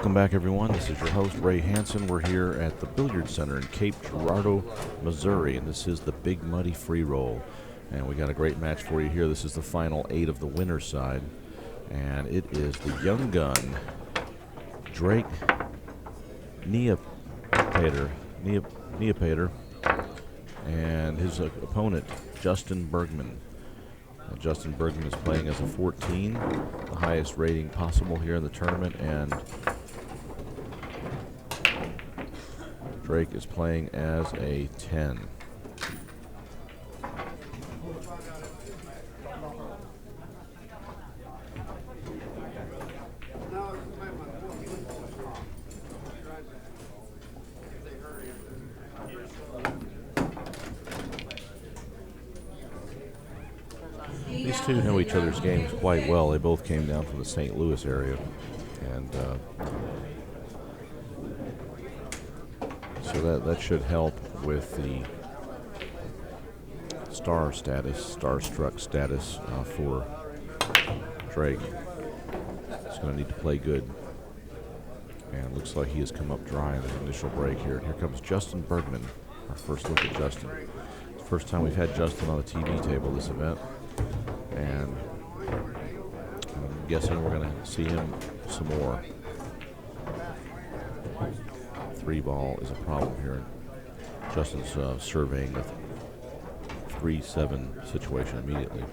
Welcome back, everyone. This is your host, Ray Hansen. We're here at the Billiard Center in Cape Girardeau, Missouri, and this is the Big Muddy Free Roll. And we got a great match for you here. This is the final 8 of the winner's side, and it is the young gun, Drake Niepoetter, and his opponent, Justin Bergman. Justin Bergman is playing as a 14, the highest rating possible here in the tournament, and Drake is playing as a 10. These two know each other's games quite well. They both came down from the St. Louis area, and so that should help with the starstruck status for Drake. He's going to need to play good, and looks like he has come up dry in the initial break here. Here comes Justin Bergman, our first look at Justin. It's the first time we've had Justin on the TV table this event, and I'm guessing we're going to see him some more. 3-ball is a problem here. Justin's surveying the 3-7 situation immediately.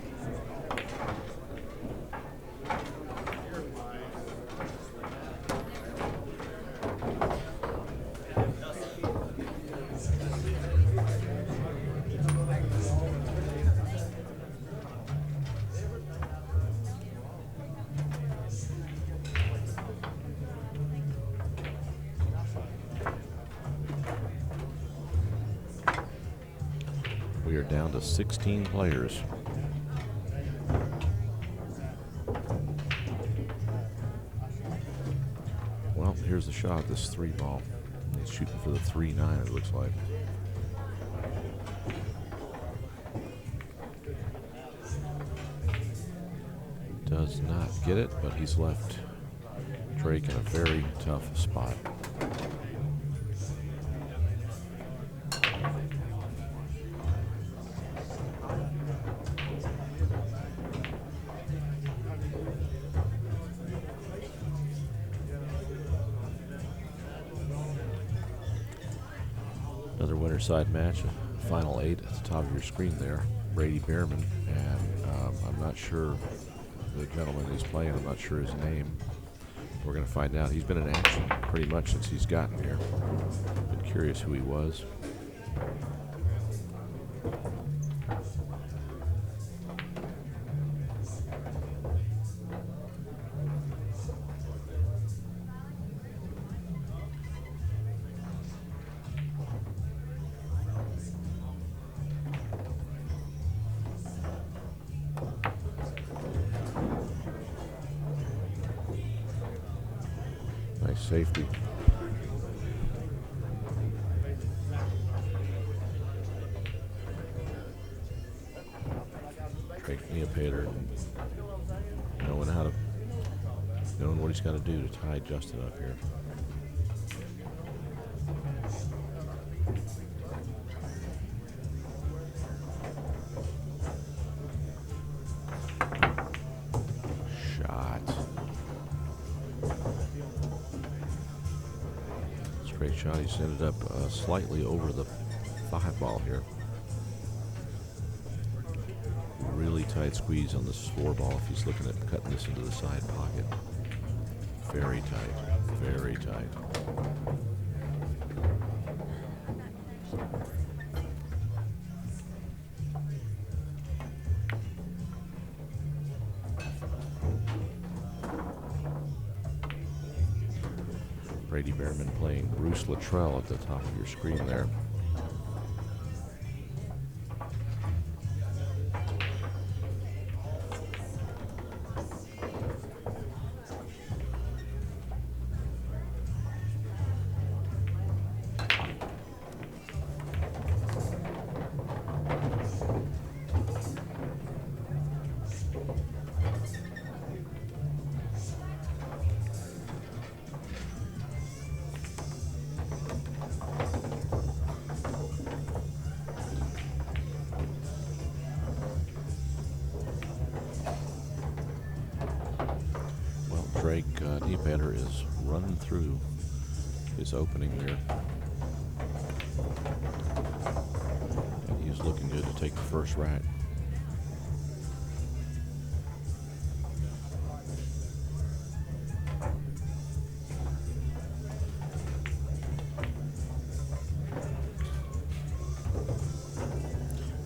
We are down to 16 players. Well, here's the shot, this 3-ball. He's shooting for the 3-9, it looks like. Does not get it, but he's left Drake in a very tough spot. Another winner side match, final 8 at the top of your screen there. Drake Bergman, and I'm not sure the gentleman who's playing, I'm not sure his name. We're going to find out. He's been in action pretty much since he's gotten here. Been curious who he was. Nice safety. Drake Niepoetter knowing what he's got to do to tie Justin up here. Great shot. He's ended up slightly over the 5-ball here. Really tight squeeze on this 4-ball if he's looking at cutting this into the side pocket. Very tight, very tight. Drake Bergman playing Bruce Luttrell at the top of your screen there. Niepoetter is running through his opening there. And he's looking good to take the first rack.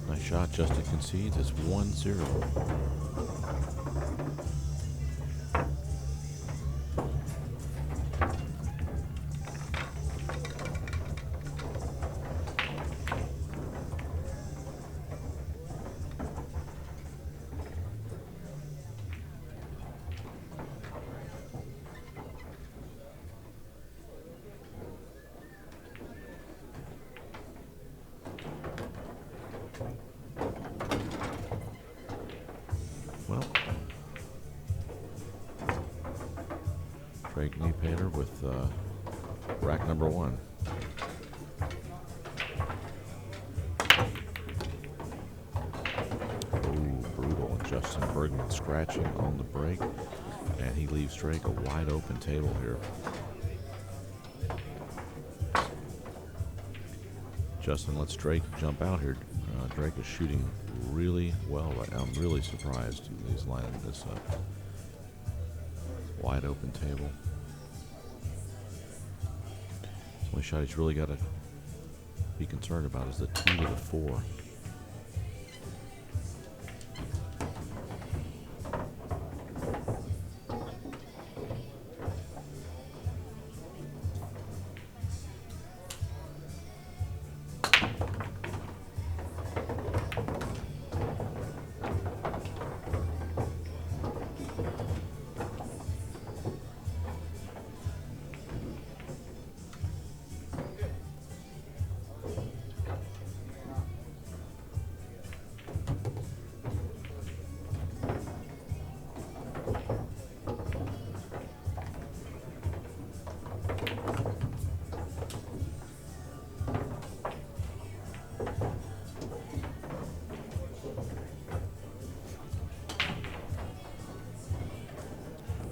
Nice shot. Justin concedes. It's 1-0. Well, Drake Niepoetter with rack number 1. Oh, brutal. And Justin Bergman scratching on the break. And he leaves Drake a wide open table here. Justin lets Drake jump out here. Drake is shooting really well right now. I'm really surprised he's lining this up. Wide open table. The only shot he's really got to be concerned about is the 2 to the 4.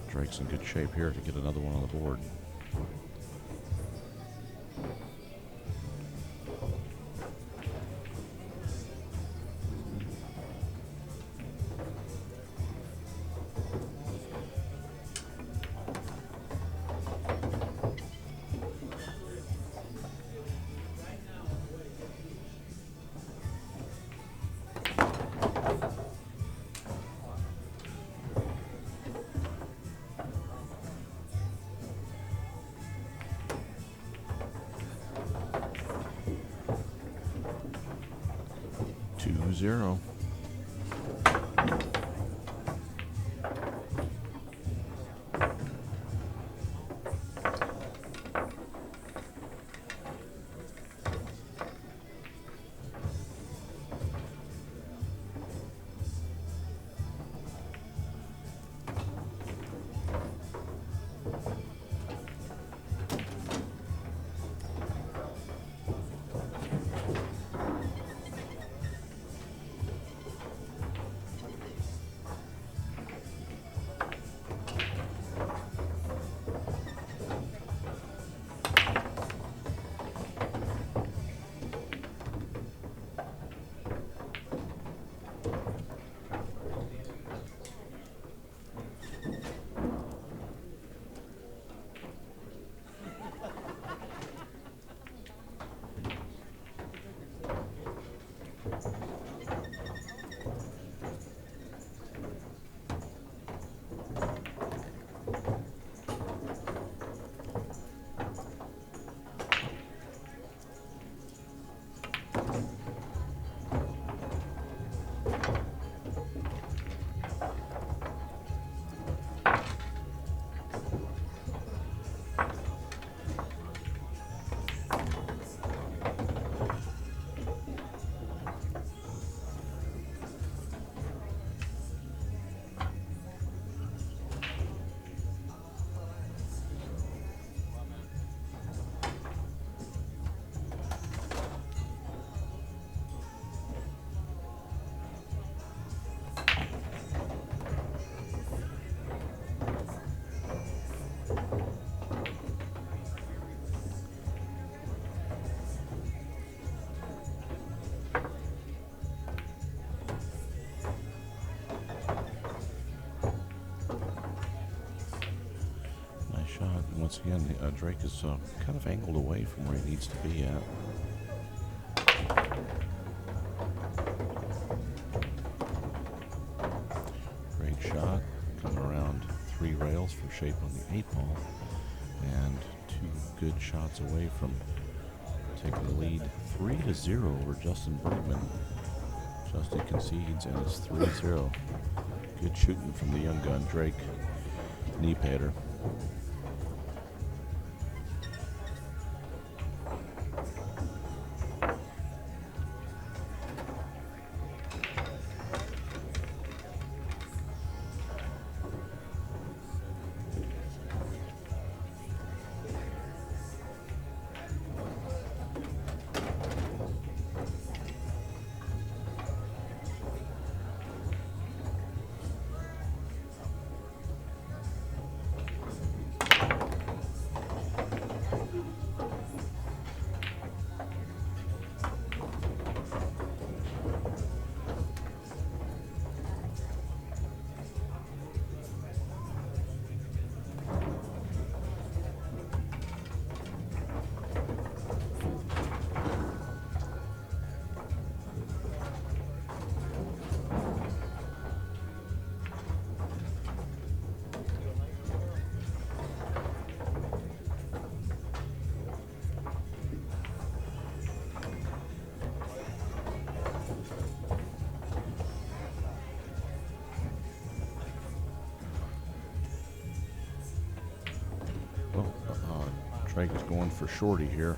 Drake's in good shape here to get another one on the board. Zero. Once again, Drake is kind of angled away from where he needs to be at. Great shot, coming around 3 rails for shape on the 8 ball, and 2 good shots away from taking the lead 3-0 over Justin Bergman. Justin concedes, and it's 3-0. Good shooting from the young gun, Drake Niepoetter. Drake is going for shorty here.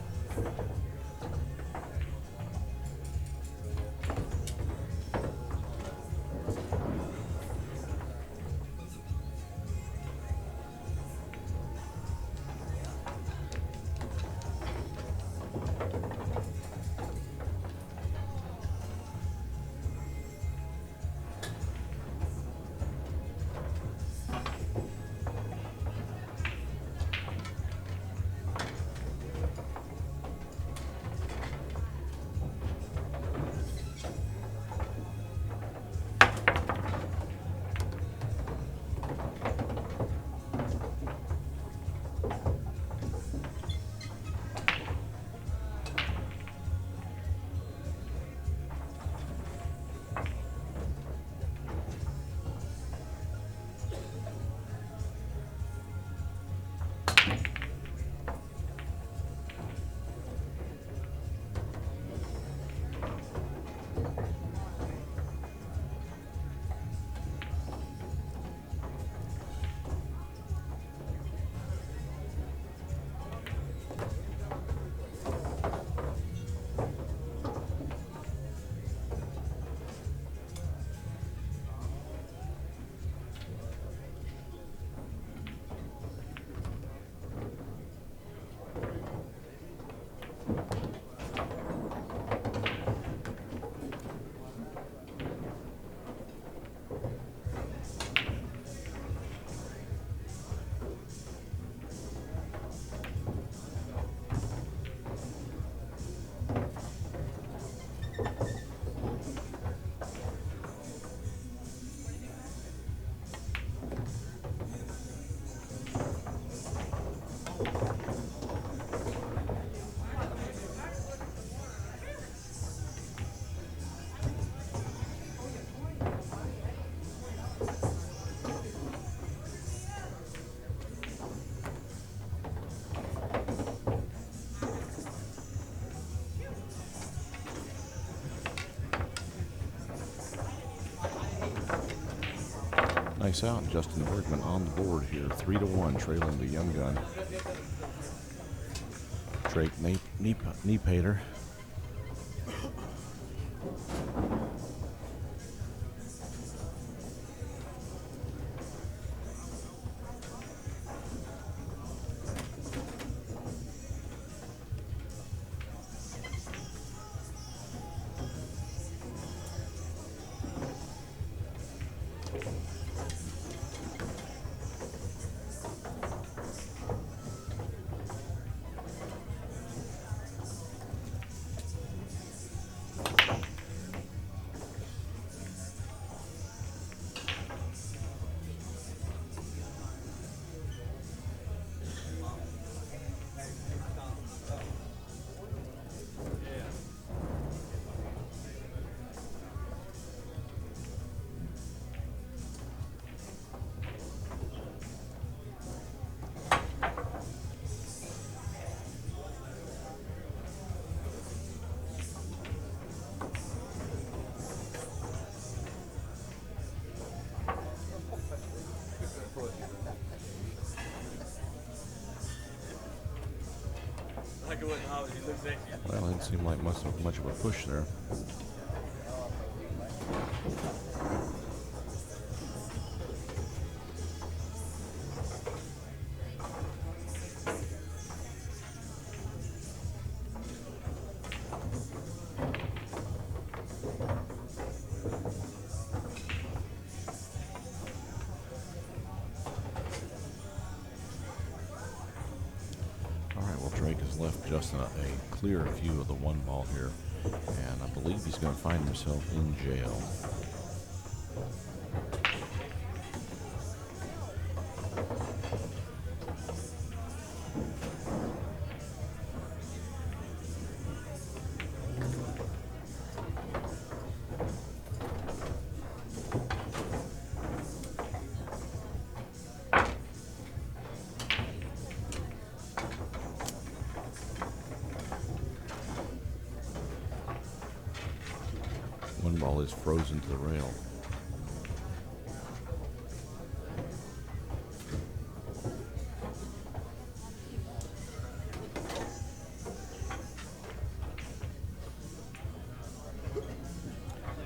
Nice out, Justin Bergman on the board here, 3-1, trailing the young gun. Drake Niepoetter. Well, it didn't seem like much of a push there. Drake has left Justin a clear view of the one ball here, and I believe he's going to find himself in jail. One ball is frozen to the rail.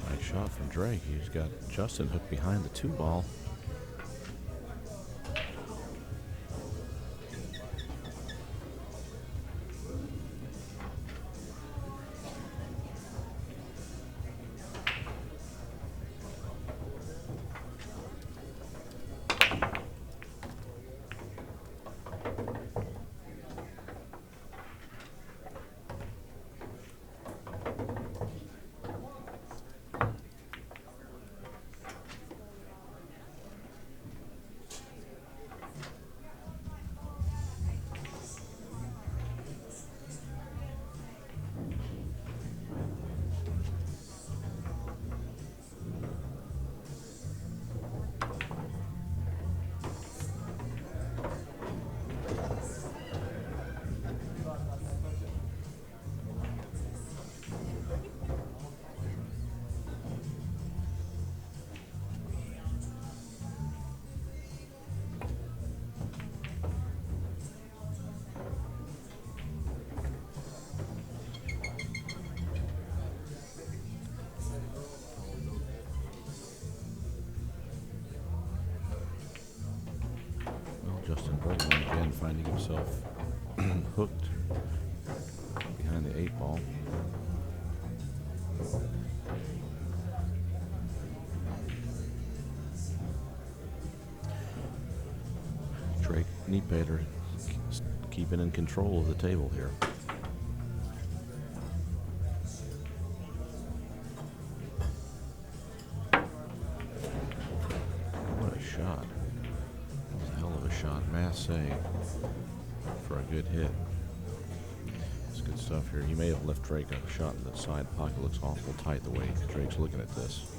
Nice shot from Drake. He's got Justin hooked behind the two ball. Justin Bergman again finding himself hooked behind the 8 ball. Drake Niepoetter keeping in control of the table here. What a shot. Shot, mass save for a good hit. It's good stuff here. He may have left Drake a shot in the side pocket. Looks awful tight the way Drake's looking at this.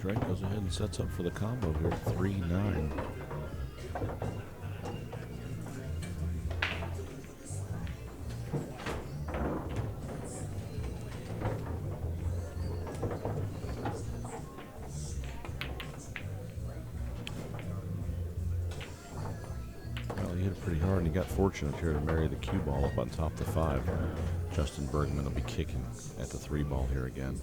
Drake goes ahead and sets up for the combo here at 3-9. Well, he hit it pretty hard, and he got fortunate here to marry the cue ball up on top of the 5. Justin Bergman will be kicking at the 3 ball here again.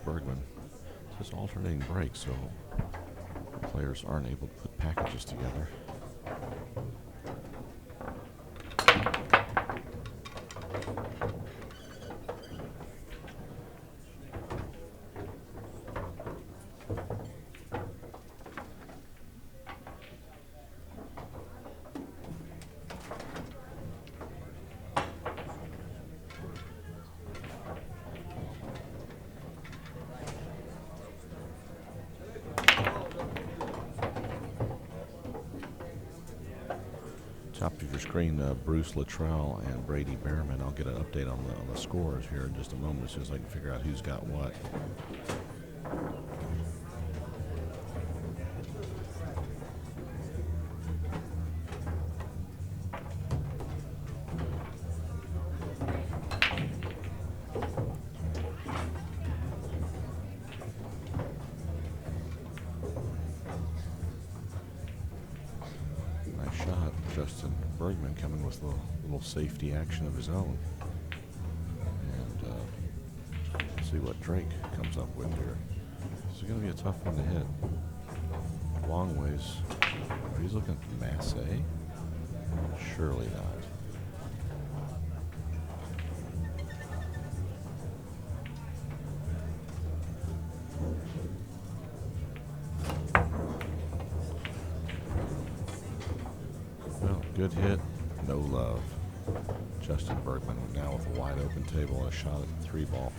Bergman. It's just alternating breaks, so the players aren't able to put packages together. Top of your screen, Bruce Luttrell and Brady Behrman. I'll get an update on the scores here in just a moment as soon as I can figure out who's got what. Nice shot. Justin Bergman coming with a little safety action of his own. And let's see what Drake comes up with here. This is going to be a tough one to hit. Long ways. He's looking at Masse. Surely not. Good hit, no love. Justin Bergman now with a wide open table and a shot at the 3-ball.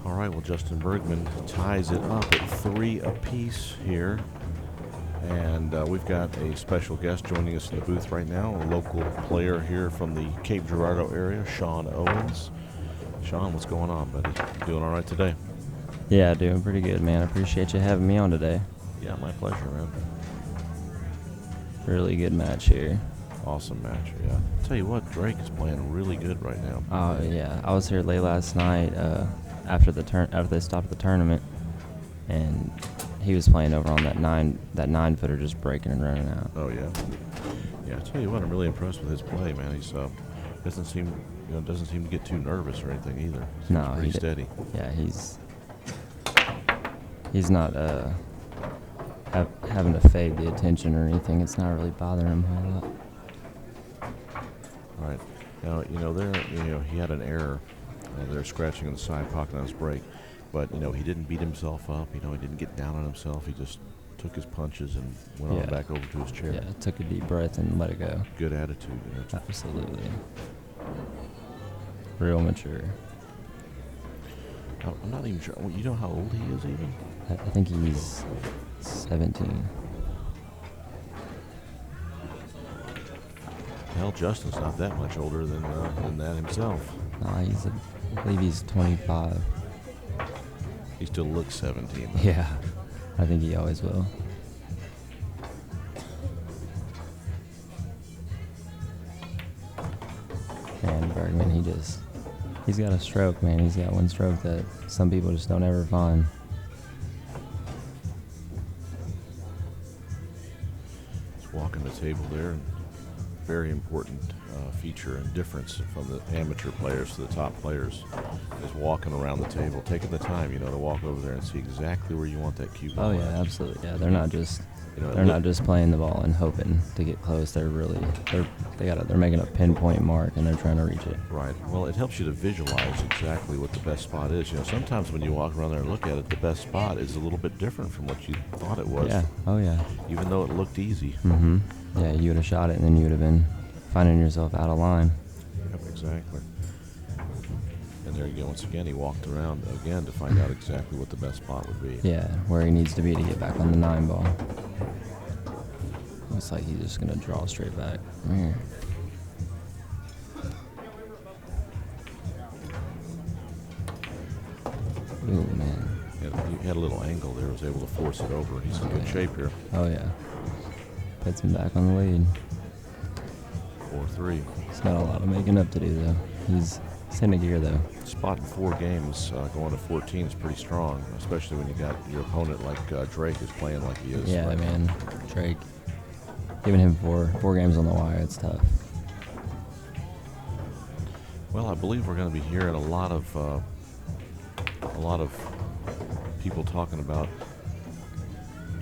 All right, well, Justin Bergman ties it up at 3 apiece here. And we've got a special guest joining us in the booth right now, a local player here from the Cape Girardeau area, Sean Owens. Sean, what's going on, buddy? You doing all right today? Yeah, doing pretty good, man. I appreciate you having me on today. Yeah, my pleasure, man. Really good match here. Awesome match, yeah. Tell you what, Drake is playing really good right now. Oh, yeah. I was here late last night after they stopped the tournament, and he was playing over on that 9-footer, just breaking and running out. Oh yeah, yeah. I tell you what, I'm really impressed with his play, man. He's doesn't seem to get too nervous or anything either. No, pretty steady. Yeah, he's not having to fade the attention or anything. It's not really bothering him a lot. All right. Now, he had an error. They're scratching on the side pocket on his break. But, he didn't beat himself up. He didn't get down on himself. He just took his punches and went on back over to his chair. Yeah, took a deep breath and let it go. Good attitude. Absolutely. Real mature. I'm not even sure. You know how old he is even? I think he's 17. Hell, Justin's not that much older than that himself. I believe he's 25. He still looks 17. Though. Yeah, I think he always will. And Bergman, he's got a stroke, man. He's got one stroke that some people just don't ever find. He's walking the table there, and very important feature and difference from the amateur players to the top players is walking around the table, taking the time, to walk over there and see exactly where you want that cue ball. Oh yeah, absolutely. Yeah, they're not just not just playing the ball and hoping to get close. They're making a pinpoint mark and they're trying to reach it. Right. Well, it helps you to visualize exactly what the best spot is. Sometimes when you walk around there and look at it, the best spot is a little bit different from what you thought it was. Yeah. Oh yeah. Even though it looked easy. Mm-hmm. Yeah, you would have shot it and then you would have been finding yourself out of line. Yep, exactly. And there you go. Once again, he walked around again to find out exactly what the best spot would be. Yeah, where he needs to be to get back on the 9 ball. Looks like he's just going to draw straight back. Ooh, man. He had a little angle there, was able to force it over. He's in good shape here. Oh, yeah. Puts him back on the lead. 4-3. He's got a lot of making up to do, though. He's in a gear, though. Spot in 4 games going to 14 is pretty strong, especially when you got your opponent like Drake is playing like he is. Yeah, right man. now. Drake. Giving him four games on the wire, it's tough. Well, I believe we're going to be hearing a lot of people talking about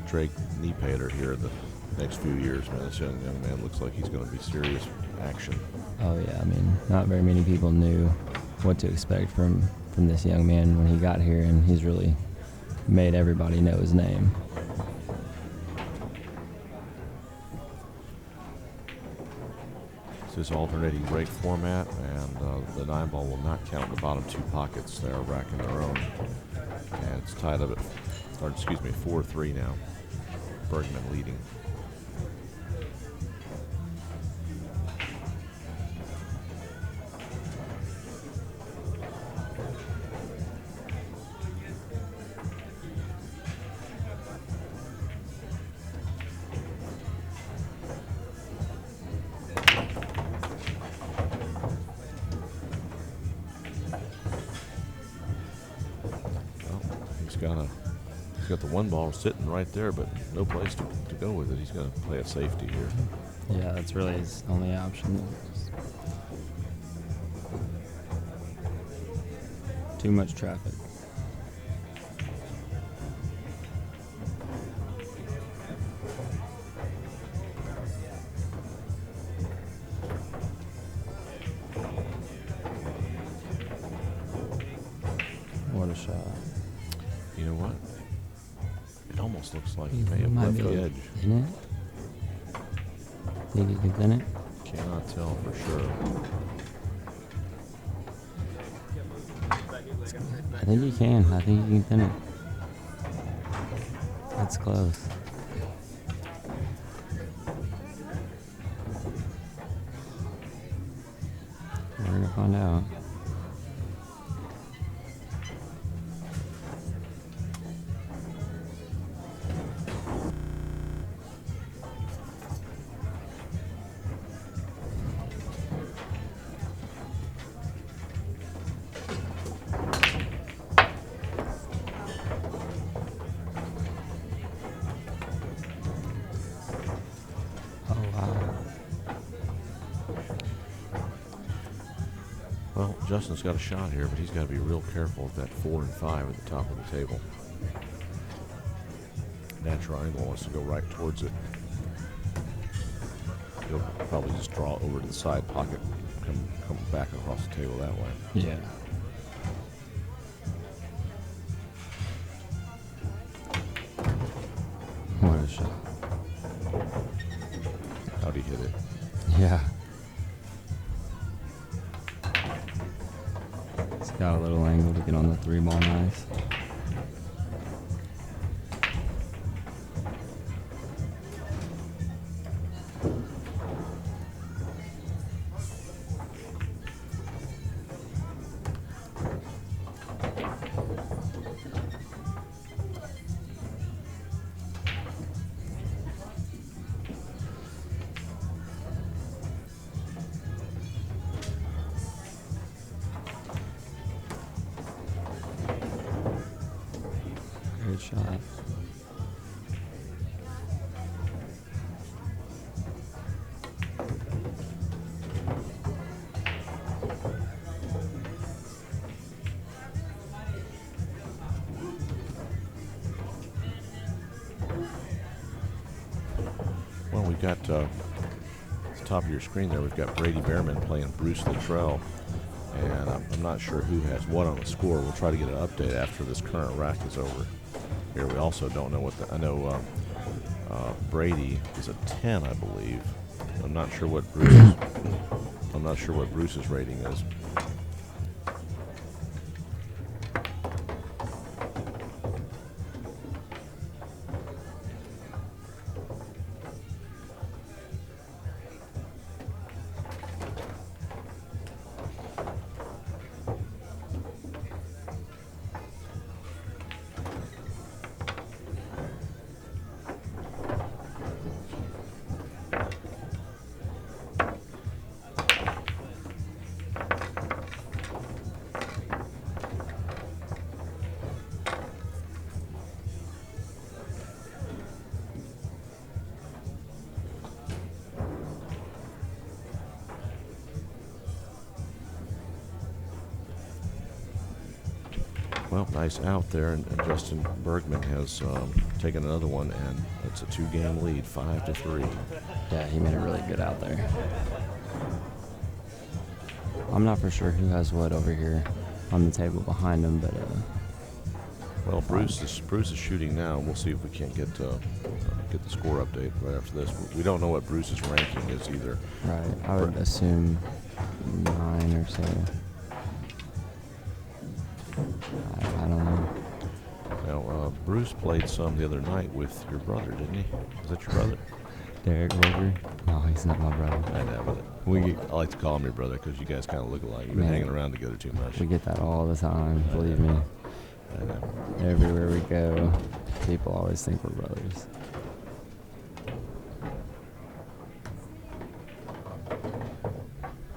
Drake Niepoetter here in the next few years. Man, this young man looks like he's going to be serious action. Oh yeah, I mean, not very many people knew what to expect from this young man when he got here, and he's really made everybody know his name. This is alternating break format, and the 9 ball will not count in the bottom 2 pockets. They're racking their own, and it's tied up at 4-3 now. Bergman leading. He's got the 1 ball sitting right there, but no place to go with it. He's going to play a safety here. Yeah, that's really his only option. Too much traffic. What a shot. You know what? It almost looks like he may have left the edge. In it? Think he can thin it? Cannot tell for sure. I think he can. I think he can thin it. That's close. We're going to find out. Well, Justin's got a shot here, but he's got to be real careful with that 4 and 5 at the top of the table. That triangle wants to go right towards it. He'll probably just draw over to the side pocket, come back across the table that way. Yeah. What a shot. How'd he hit it? Yeah. It's got a little angle to get on the 3 ball nice. shot. Well, we've got at the top of your screen there, we've got Brady Behrman playing Bruce Luttrell. And I'm not sure who has what on the score. We'll try to get an update after this current rack is over. Here, we also don't know what I know Brady is a 10, I believe. I'm not sure what Bruce's rating is. Well, nice out there, and Justin Bergman has taken another one, and it's a 2-game lead, 5-3. Yeah, he made a really good out there. I'm not for sure who has what over here on the table behind him, but well, Bruce is shooting now. We'll see if we can't get the score update right after this. We don't know what Bruce's ranking is either. right, I would assume 9 or so. I don't know. Now, Bruce played some the other night with your brother, didn't he? Is that your brother? Derek Wilker? No, he's not my brother. I know, but I like to call him your brother because you guys kind of look alike. You've been hanging around together too much. We get that all the time, believe me. I know. Everywhere we go, people always think we're brothers.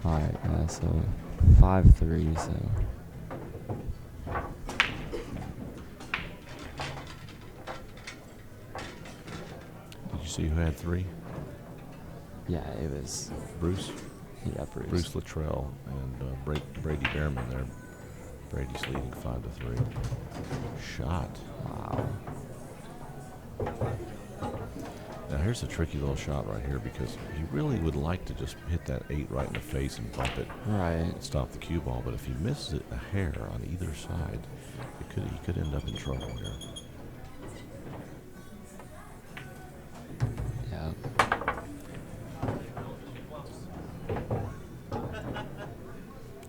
Alright, so 5-3, so... Did you see who had 3? Yeah, it was... Bruce? Yeah, Bruce. Bruce Luttrell and Brady Behrman there. Brady's leading 5-3. Shot. Wow. Now here's a tricky little shot right here because he really would like to just hit that 8 right in the face and bump it. Right. And stop the cue ball, but if he misses it a hair on either side, he could end up in trouble here. Yeah.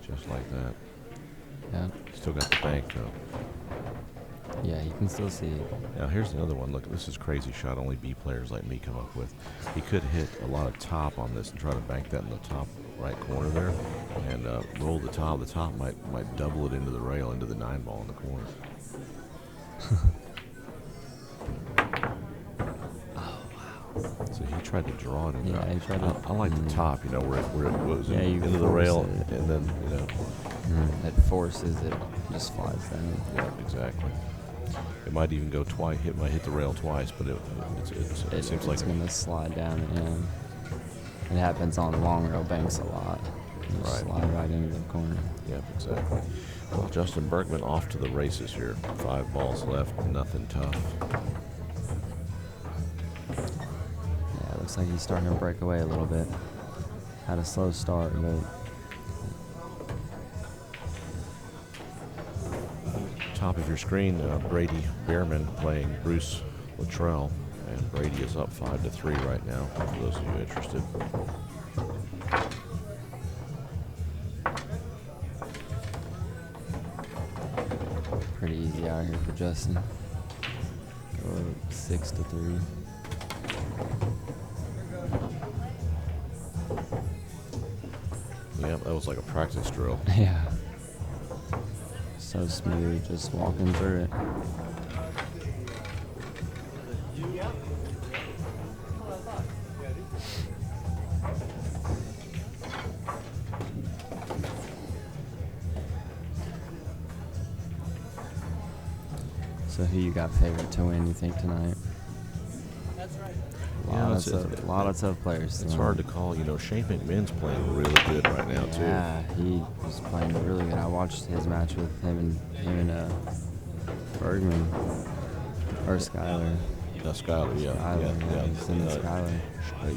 Just like that. Yeah. Still got the bank though. Yeah, you can still see it. Now here's another one. Look, this is a crazy shot only B players like me come up with. He could hit a lot of top on this and try to bank that in the top right corner there and roll the top. The top might double it into the rail, into the 9 ball in the corner. Oh, wow. So he tried to draw it in there. Yeah, he tried to... I like the top, you know, where it was Yeah, you into the rail force it. and then, you know. It forces it, just flies down. Yeah, exactly. It might even go twice. It might hit the rail twice, but it seems like it's going to slide down. It happens on long rail banks a lot. You Right. slide right into the corner. Yep, exactly. Well, Justin Bergman off to the races here. 5 balls left, nothing tough. Yeah, it looks like he's starting to break away a little bit. Had a slow start, but Top of your screen, Brady Behrman playing Bruce Luttrell, and Brady is up 5-3 right now. For those of you interested. pretty easy out here for Justin. Go 6-3. Yep, that was like a practice drill. Yeah. So smooth, just walking through it. So who you got favorite to win, you think, tonight? A lot of tough players. It's hard to call. Shane McMahon's playing really good right now, too. Yeah, he was playing really good. I watched his match with him and Bergman. Or Skyler. Skyler,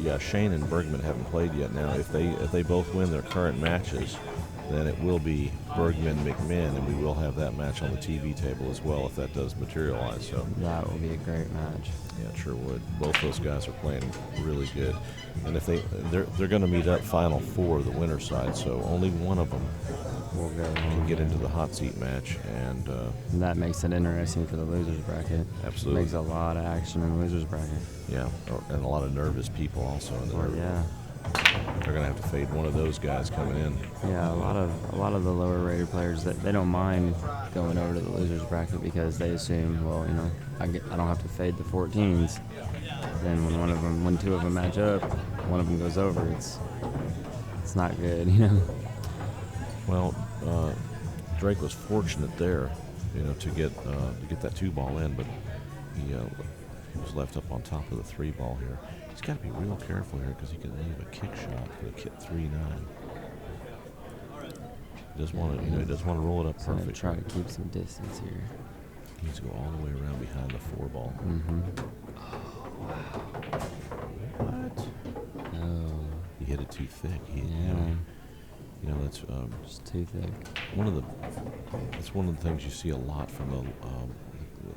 yeah. Shane and Bergman haven't played yet. Now, if they both win their current matches, then it will be Bergman McMahon, and we will have that match on the TV table as well if that does materialize. So that will be a great match. Yeah, it sure would. Both those guys are playing really good, and if they're going to meet up Final Four, the winner side. So only one of them will can get into the hot seat match, and that makes it interesting for the losers bracket. Absolutely, makes a lot of action in the losers bracket. Yeah, and a lot of nervous people also in the yeah. They're gonna have to fade one of those guys coming in. Yeah, a lot of the lower rated players that they don't mind going over to the losers bracket because they assume, well, I don't have to fade the 14s. Then when two of them match up, one of them goes over. It's not good, Well, Drake was fortunate there, to get that 2-ball in, but he was left up on top of the 3-ball here. He's got to be real careful here because he can leave a kick shot for the 3-9. He doesn't want to roll it up perfect. Try to keep some distance here. He needs to go all the way around behind the 4-ball. Mm-hmm. What? Oh. He hit it too thick. That's just too thick. That's one of the things you see a lot from the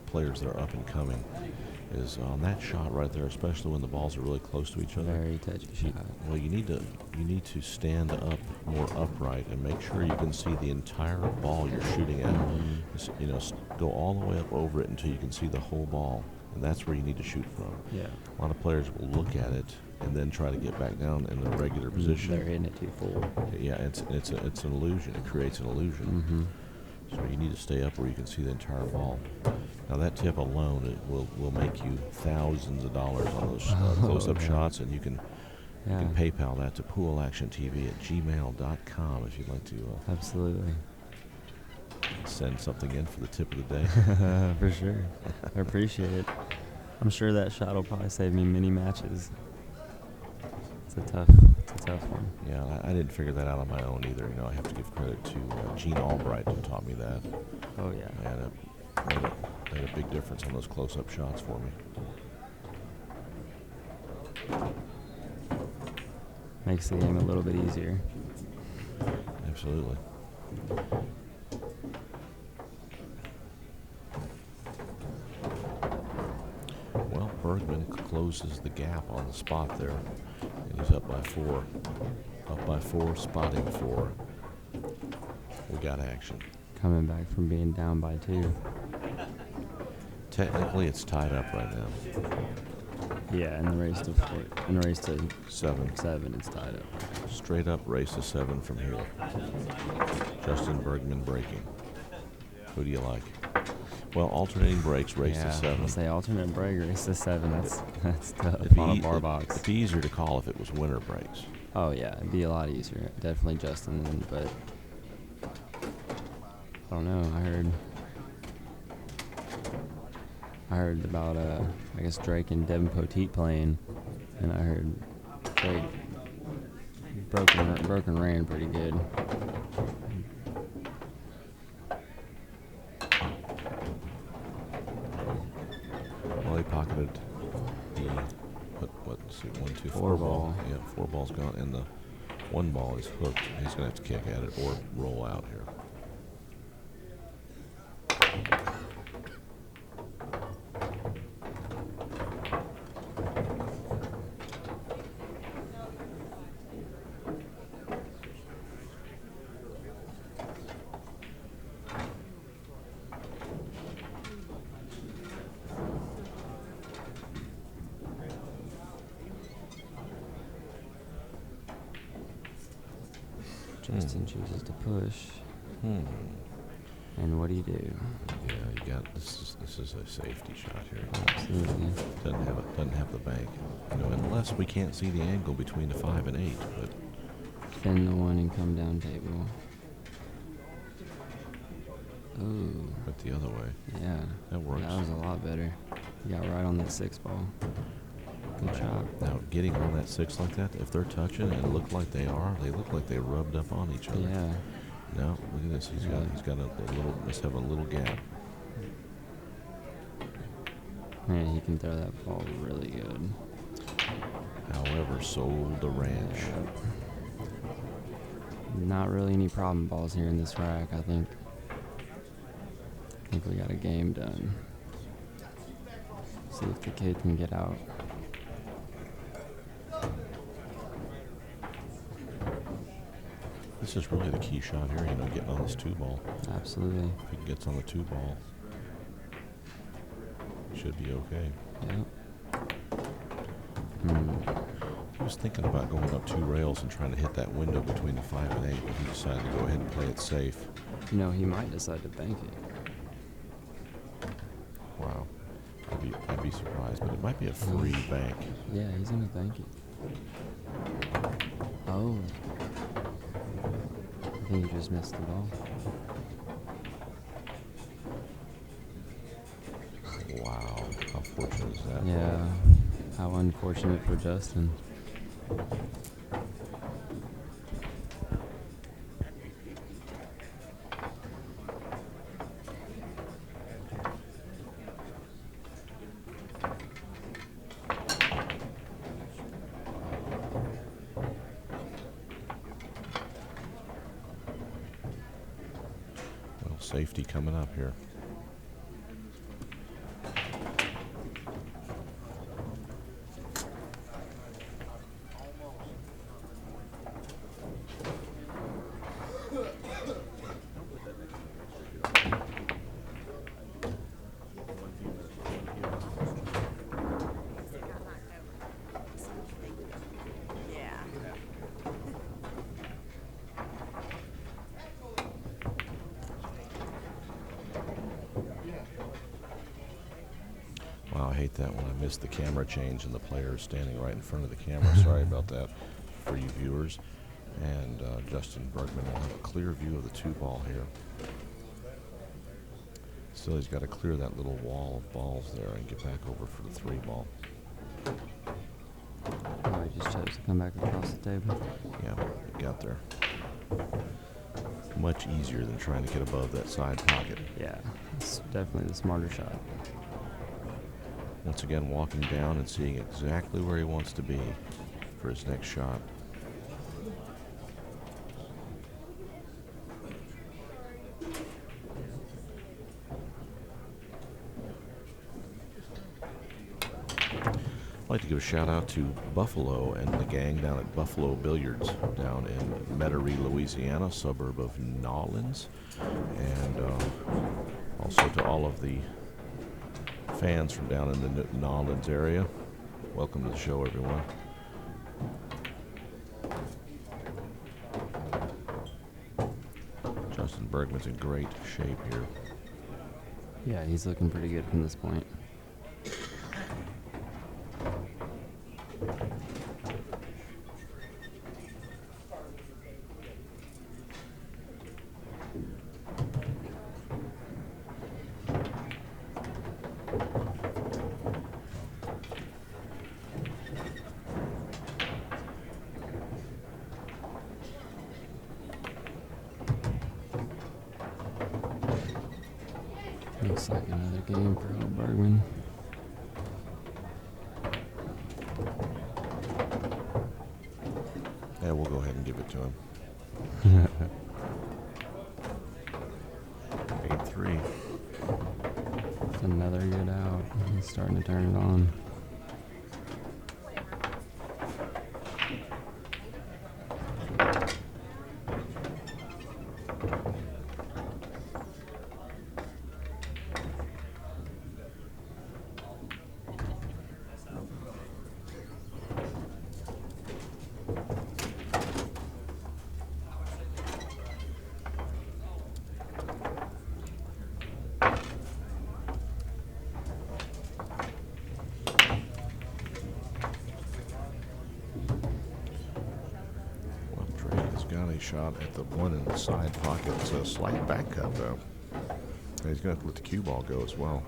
players that are up and coming. Is on that shot right there, especially when the balls are really close to each other. Very touchy shot. Well, you need to stand up more upright and make sure you can see the entire ball you're shooting at. Mm-hmm. Go all the way up over it until you can see the whole ball, and that's where you need to shoot from. Yeah. A lot of players will look at it and then try to get back down in the regular position. They're hitting it too full. Yeah, it's an illusion. It creates an illusion. Mm-hmm. So you need to stay up where you can see the entire ball. Now that tip alone will make you thousands of dollars on those close-up shots, and you can PayPal that to poolactiontv@gmail.com if you'd like to. Absolutely. Send something in for the tip of the day. For sure. I appreciate it. I'm sure that shot will probably save me many matches. It's a tough one. Yeah, I didn't figure that out on my own either. I have to give credit to Gene Albright who taught me that. Oh yeah. And it made a big difference on those close-up shots for me. Makes the game a little bit easier. Absolutely. Well, Bergman closes the gap on the spot there. And he's up by 4. Up by 4, spotting 4. We got action. Coming back from being down by 2. Technically, it's tied up right now. Yeah, in the race to 7, it's tied up. Straight up race to 7 from here. Justin Bergman breaking. Who do you like? Well, alternating breaks, race to 7. I'll say alternate break, race to 7. That's tough on a bar box. It'd be easier to call if it was winner breaks. Oh yeah, it'd be a lot easier. Definitely Justin, but I don't know. I heard about I guess Drake and Devin Poteet playing, and I heard Drake broken ran pretty good. Well, he pocketed the 4 ball. Yeah, 4 balls gone, and the 1 ball is hooked. He's gonna have to kick at it or roll out here. Justin chooses to push. And what do you do? Yeah, you got this is a safety shot here. Absolutely. Doesn't have the bank. Unless we can't see the angle between the 5 and 8, but Spin the 1 and come down table. Ooh. it the other way. Yeah. That works. That was a lot better. You got right on that 6 ball. Good job. Now, getting on that 6 like that, if they're touching and it look like they are, they look like they rubbed up on each other. Yeah. No, look at this. He's got a little, must have a little gap. Man, he can throw that ball really good. However, sold the ranch. Yeah. Not really any problem balls here in this rack. I think we got a game done. See if the kid can get out. This is really the key shot here, getting on this 2 ball. Absolutely. If he gets on the 2 ball, he should be okay. Yep. He was thinking about going up 2 rails and trying to hit that window between the 5 and 8, but he decided to go ahead and play it safe. He might decide to bank it. Wow. I'd be surprised, but it might be a free bank. Yeah, he's going to bank it. Oh. I think he just missed the ball. Wow. How fortunate is that? Yeah. How unfortunate for Justin. Well, safety coming up here. Wow, I hate that when I miss the camera change and the player is standing right in front of the camera. Sorry about that for you viewers. And Justin Bergman will have a clear view of the 2 ball here. Still, he's got to clear that little wall of balls there and get back over for the 3 ball. Oh, he just chose to come back across the table. Yeah, he got there. Much easier than trying to get above that side pocket. Yeah, it's definitely the smarter shot. Once again, walking down and seeing exactly where he wants to be for his next shot. I'd like to give a shout out to Buffalo and the gang down at Buffalo Billiards down in Metairie, Louisiana, suburb of Nolens. And also to all of the fans from down in the Nolens area. Welcome to the show, everyone. Justin Bergman's in great shape here. Yeah, he's looking pretty good from this point. Looks like another game for old Bergman. Yeah, we'll go ahead and give it to him. 8-3. It's another good out. He's starting to turn it on. Got a shot at the one in the side pocket. It's a slight back cut, though. He's going to have to let the cue ball go as well.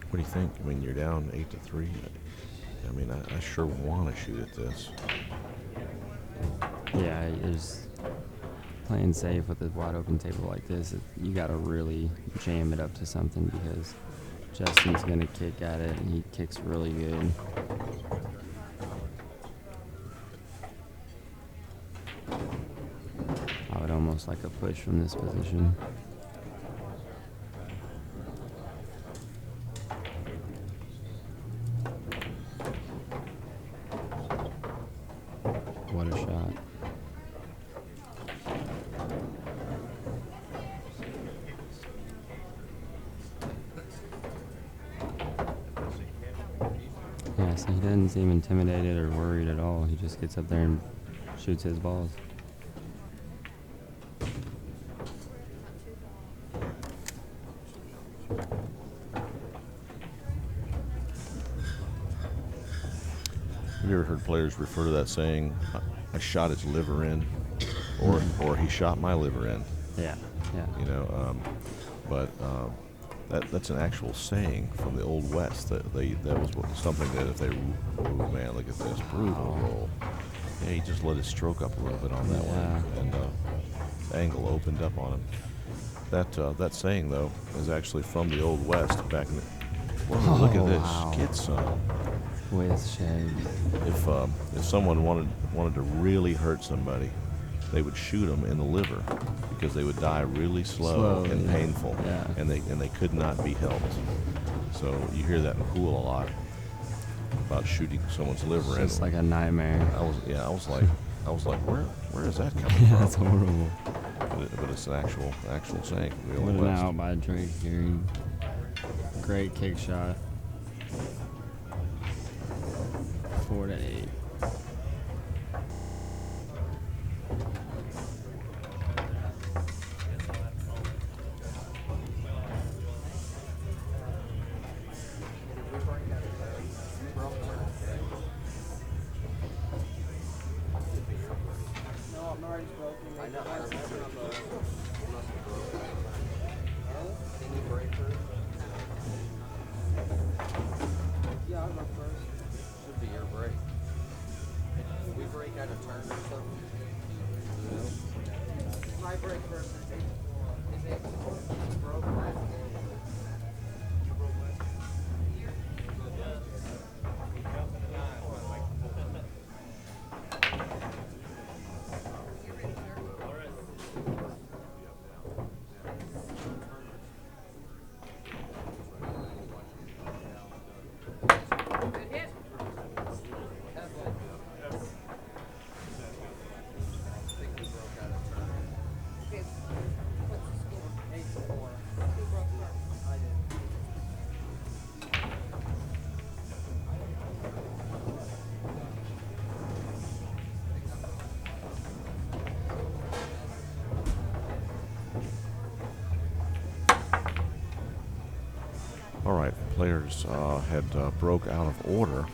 What do you think? I mean, you're down 8-3. I mean, I sure want to shoot at this. Yeah, there's playing safe with a wide open table like this. You got to really jam it up to something because Justin's going to kick at it, and he kicks really good. I would almost like a push from this position. What a shot. Yeah, so he doesn't seem intimidated or worried at all. He just gets up there and shoots his balls. Have you ever heard players refer to that saying, I shot his liver in, or he shot my liver in? Yeah, yeah. You know, but that's an actual saying from the Old West. That was something that if they, oh man, look at this brutal roll. Yeah, he just let his stroke up a little bit on that one, and the angle opened up on him. That saying though is actually from the Old West back in. Look at this, wow. kid son. With shade. If someone wanted to really hurt somebody, they would shoot them in the liver because they would die really slow and painful, and they could not be helped. So you hear that in the pool a lot about shooting someone's liver in. It's like a nightmare. I was like, where is that coming from? That's horrible. But it's an actual saying. What an out by Drake here. Great kick shot. 4-8. All right, players had broke out of order,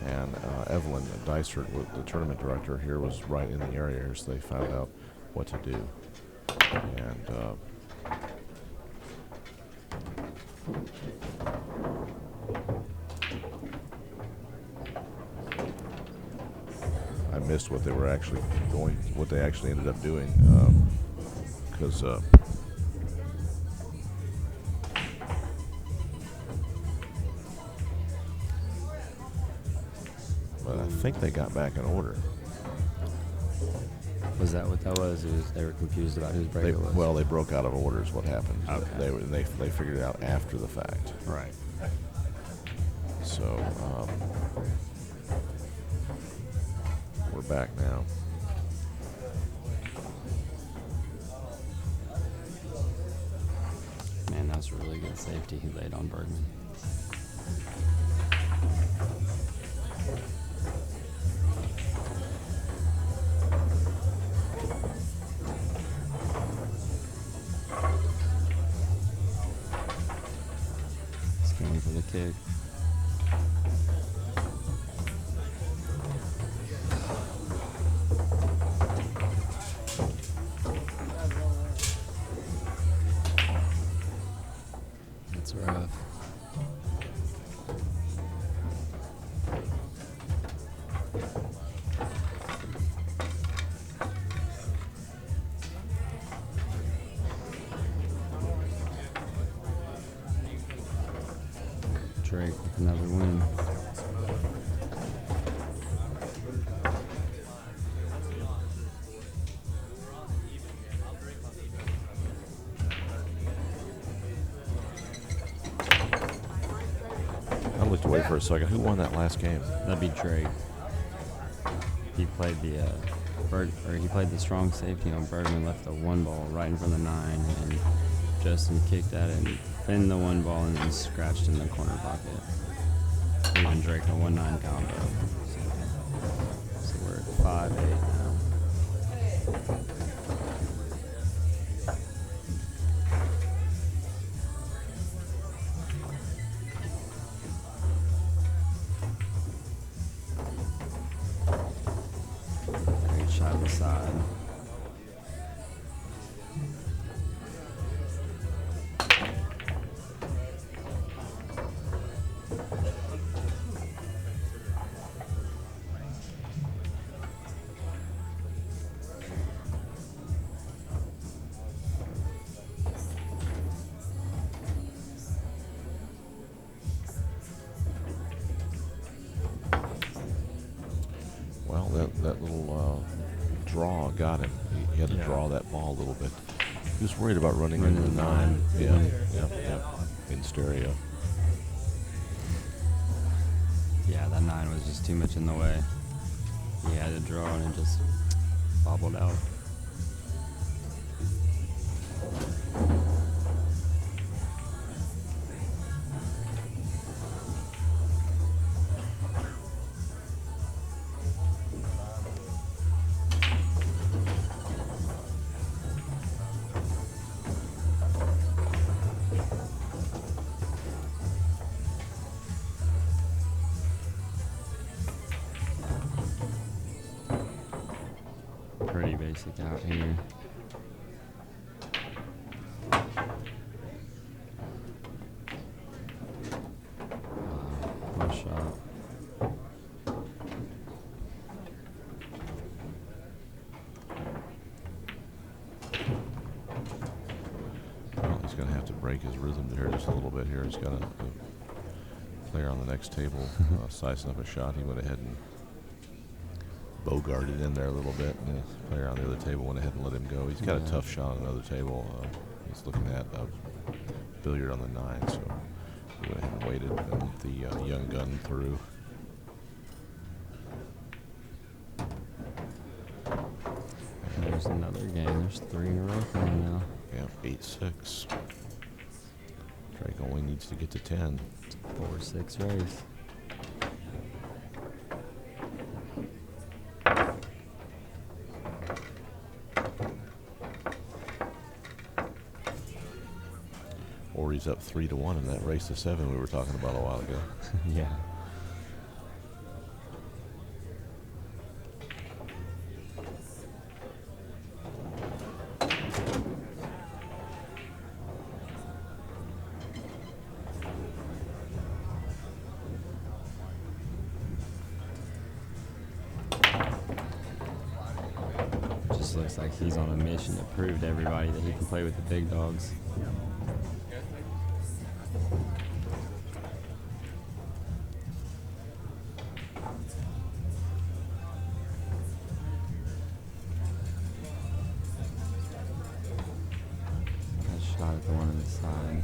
and Evelyn Dysert, the tournament director here, was right in the area here, so they found out what to do. And I missed what they were actually what they actually ended up doing, because. But I think they got back in order. Was that what that was? They were confused about whose break it was? Well, they broke out of order is what happened. Okay. They figured it out after the fact. Right. So we're back now. Man, that's a really good safety he laid on Bergman. Going for the kick. That's rough. Drake with another win. I looked away for a second. Who won that last game? That'd be Drake. He played the he played the strong safety on Bergman, left the one ball right in front of the 9, and Justin kicked at it and pinned the one ball and then scratched in the corner pocket. Leaving Drake a 1-9 combo. So we're at 5-8 now. Great shot to the side. Well, that little draw got him. He had to draw that ball a little bit. He was worried about running into the 9. Yeah. In stereo. Yeah, that 9 was just too much in the way. He had to draw and it just bobbled out. Pretty basic out here. Nice shot. Well, he's going to have to break his rhythm here just a little bit here. He's got a player on the next table sizing up a shot. He went ahead and bogarted in there a little bit, and the player on the other table went ahead and let him go. He's got a tough shot on another table. He's looking at a billiard on the 9, so he went ahead and waited, and the young gun threw. There's another game. There's 3 in a row for him now. Yeah, 8-6. Drake only needs to get to 10. 4-6 race. Or he's up 3-1 in that race to 7 we were talking about a while ago. Yeah. Just looks like he's on a mission to prove to everybody that he can play with the big dogs. Shot at the one on the side.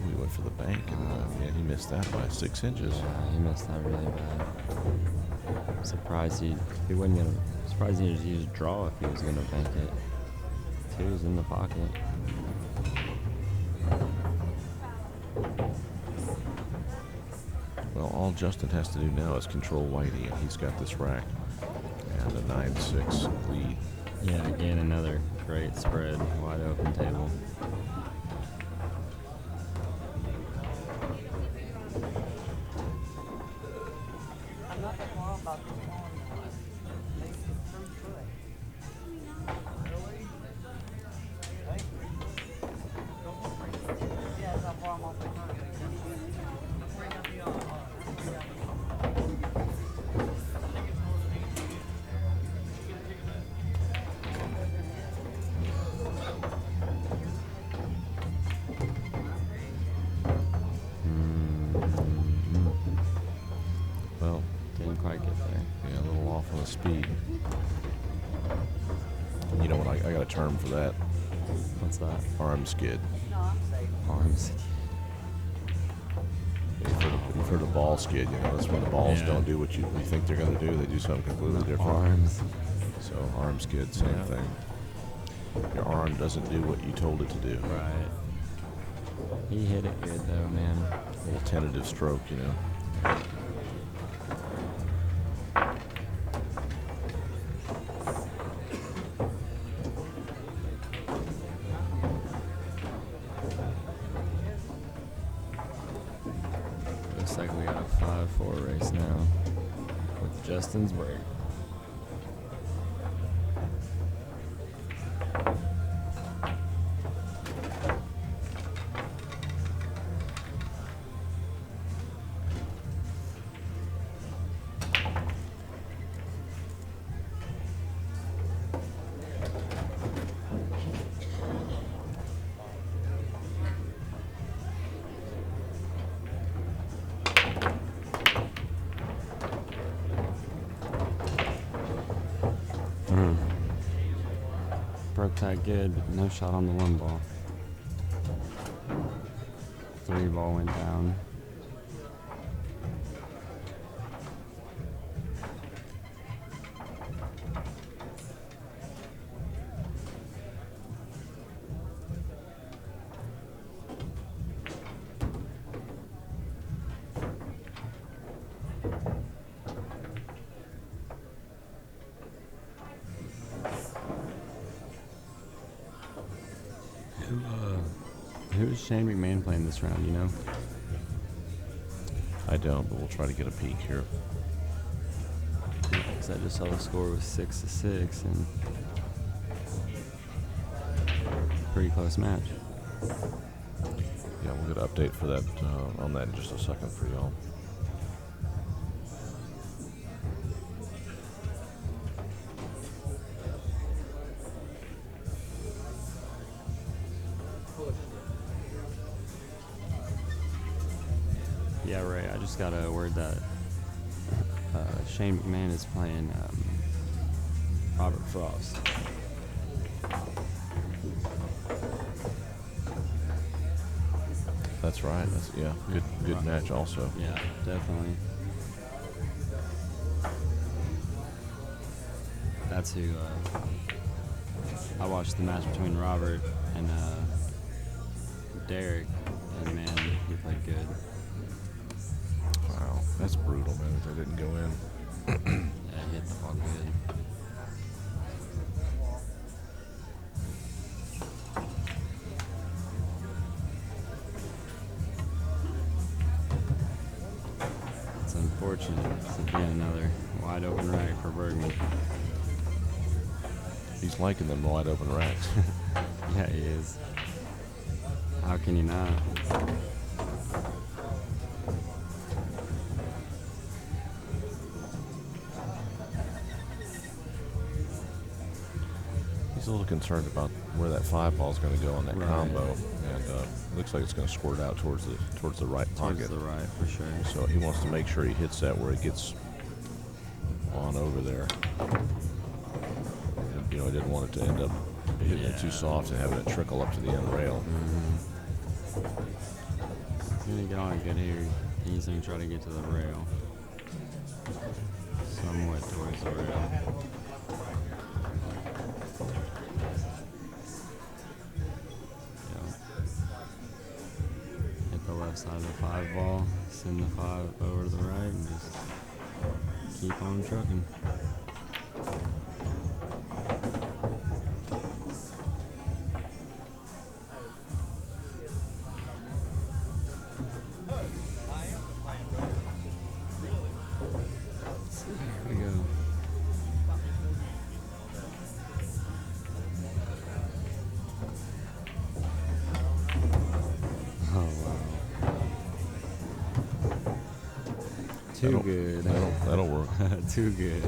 We went for the bank, and yeah, he missed that by 6 inches. Yeah, he missed that really bad. Surprised he wasn't gonna. Surprised he just draw if he was gonna bank it. 2's in the pocket. Well, all Justin has to do now is control Whitey, and he's got this rack and a 9-6 lead. Yeah, again, another great spread, wide open table. speed. You know what? I got a term for that. What's that? Arm skid. Arms. You've heard of ball skid. You know, that's when the balls Yeah. don't do what you think they're going to do. They do something completely different. Arms. So arm skid, same Yeah. thing. Your arm doesn't do what you told it to do. Right. He hit it good though, man. A little tentative stroke, you know. Looks like we got a 5-4 race now with Justin's break. Broke that good, but no shot on the 1 ball. 3 ball went down. Who's Shane McMahon playing this round, you know? I don't, but we'll try to get a peek here. Because I just saw the score was 6-6 and pretty close match. Yeah, we'll get an update for that on that in just a second for y'all. Yeah, Ray, I just got a word that Shane McMahon is playing Robert Frost. That's right. That's good Right. match also. Yeah, definitely. That's who I watched the match between Robert and Derek, and man, he played good. Wow, that's brutal, man. That didn't go in. Yeah, he hit the ball good. It's unfortunate. It's again another wide open rack for Bergman. He's liking them wide open racks. Yeah, he is. How can you not? He's a little concerned about where that 5 ball is going to go on that Right. combo, and looks like it's going to squirt out towards the right pocket. Towards the right, for sure. So he wants to make sure he hits that where it gets on over there. You know, he didn't want it to end up hitting it too Yeah. soft and having it trickle up to the end rail. He's gonna get on it good here. He's gonna try to get to the rail. Somewhat towards the rail. Yep. Hit the left side of the 5 ball. Send the 5 over to the right and just keep on trucking. Here we go. Oh, wow. Too That'll- good. That'll work. Too good.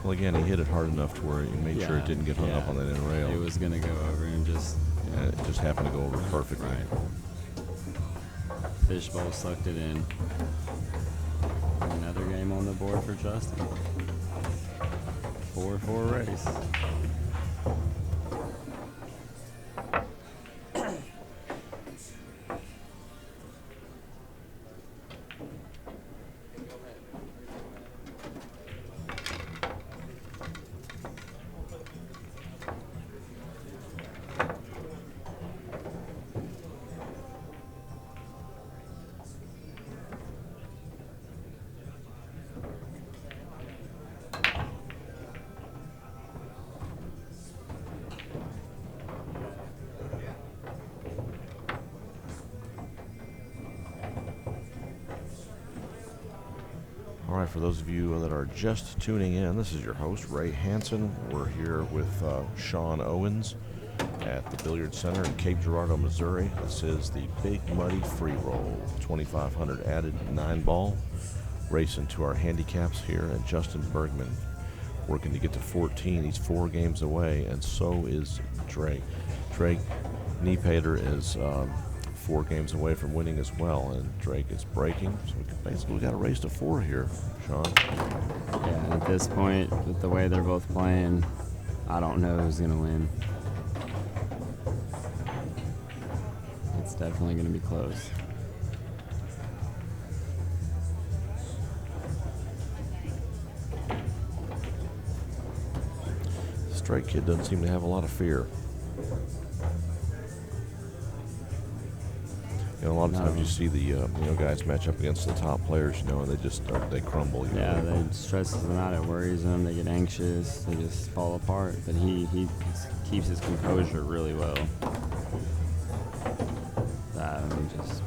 Well, again, he hit it hard enough to where he made sure Yeah, it didn't get hung up yeah. on that end rail. It was going to go over and just And it just happened to go over perfectly. right. Fishbowl sucked it in. Another game on the board for Justin. 4-4 race. All right, for those of you that are just tuning in, this is your host, Ray Hansen. We're here with Sean Owens at the Billiard Center in Cape Girardeau, Missouri. This is the Big Muddy Free Roll, 2,500 added 9-ball, racing to our handicaps here, and Justin Bergman working to get to 14. He's 4 games away, and so is Drake. Drake Niepoetter is 4 games away from winning as well, and Drake is breaking. So we got a race to 4 here, Sean. Yeah, at this point, with the way they're both playing, I don't know who's going to win. It's definitely going to be close. This Drake kid doesn't seem to have a lot of fear. You know, a lot of times you see the guys match up against the top players, and they just they crumble. Yeah, it stresses them out. It worries them. They get anxious. They just fall apart. But he keeps his composure really well. Just.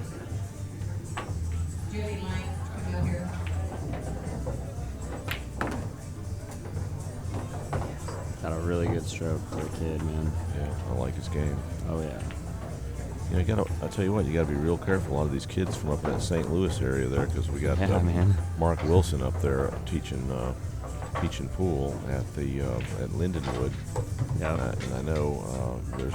Got a really good stroke for a kid, man. Yeah, I like his game. Oh yeah. I tell you what, you got to be real careful. A lot of these kids from up in that St. Louis area there, because we got Mark Wilson up there teaching pool at Lindenwood. Yeah. And I know there's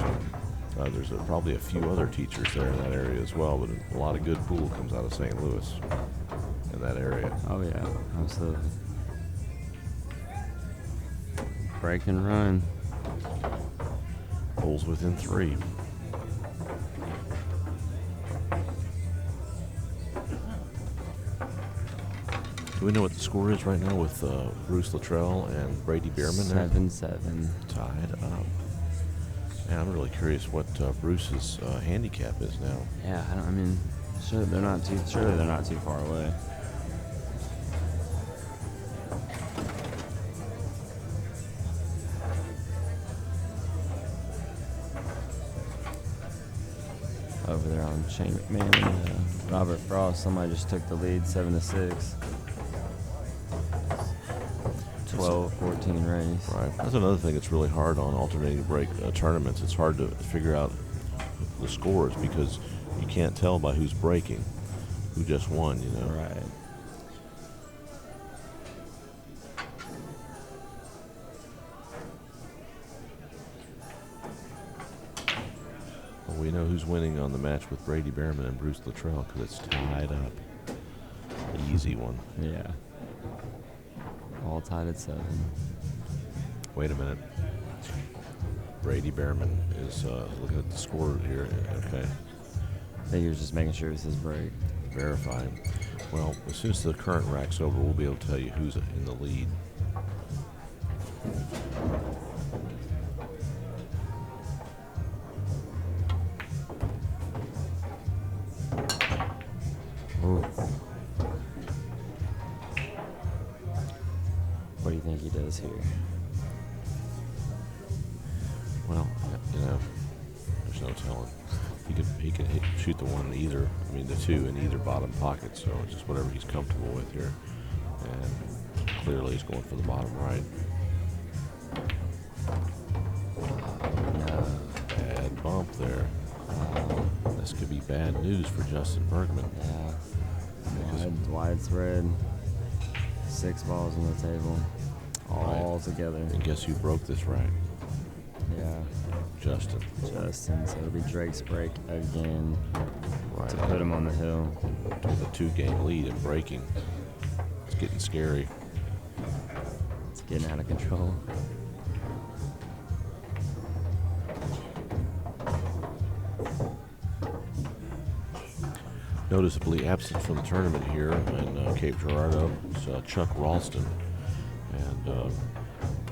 probably a few other teachers there in that area as well, but a lot of good pool comes out of St. Louis in that area. Oh yeah, absolutely. Break and run. Holes within 3. Do we know what the score is right now with Bruce Luttrell and Brady Bierman? 7-7. Tied up. Man, I'm really curious what Bruce's handicap is now. Yeah, surely they're not too far away. Over there on Shane McMahon and Robert Frost, somebody just took the lead 7-6. 12-14 race. Right. That's another thing that's really hard on alternating break tournaments. It's hard to figure out the scores because you can't tell by who's breaking, who just won, Right. Well, we know who's winning on the match with Brady Bierman and Bruce Luttrell because it's tied up. An easy one. Yeah. All tied at 7. Wait a minute. Brady Bierman is looking at the score here. Okay. I think he was just making sure it's his break. Verifying. Well, as soon as the current rack's over, we'll be able to tell you who's in the lead. Ooh. What do you think he does here? Well, there's no telling. He can shoot the the 2 in either bottom pocket, so it's just whatever he's comfortable with here. And clearly he's going for the bottom right. No. Bad bump there. This could be bad news for Justin Bergman. Yeah. Wide spread. 6 balls on the table. All together. And guess who broke this rack? Yeah. Justin. So it'll be Drake's break again to put him on the hill. With a 2-game lead and breaking. It's getting scary. It's getting out of control. Noticeably absent from the tournament here in Cape Girardeau is Chuck Ralston. And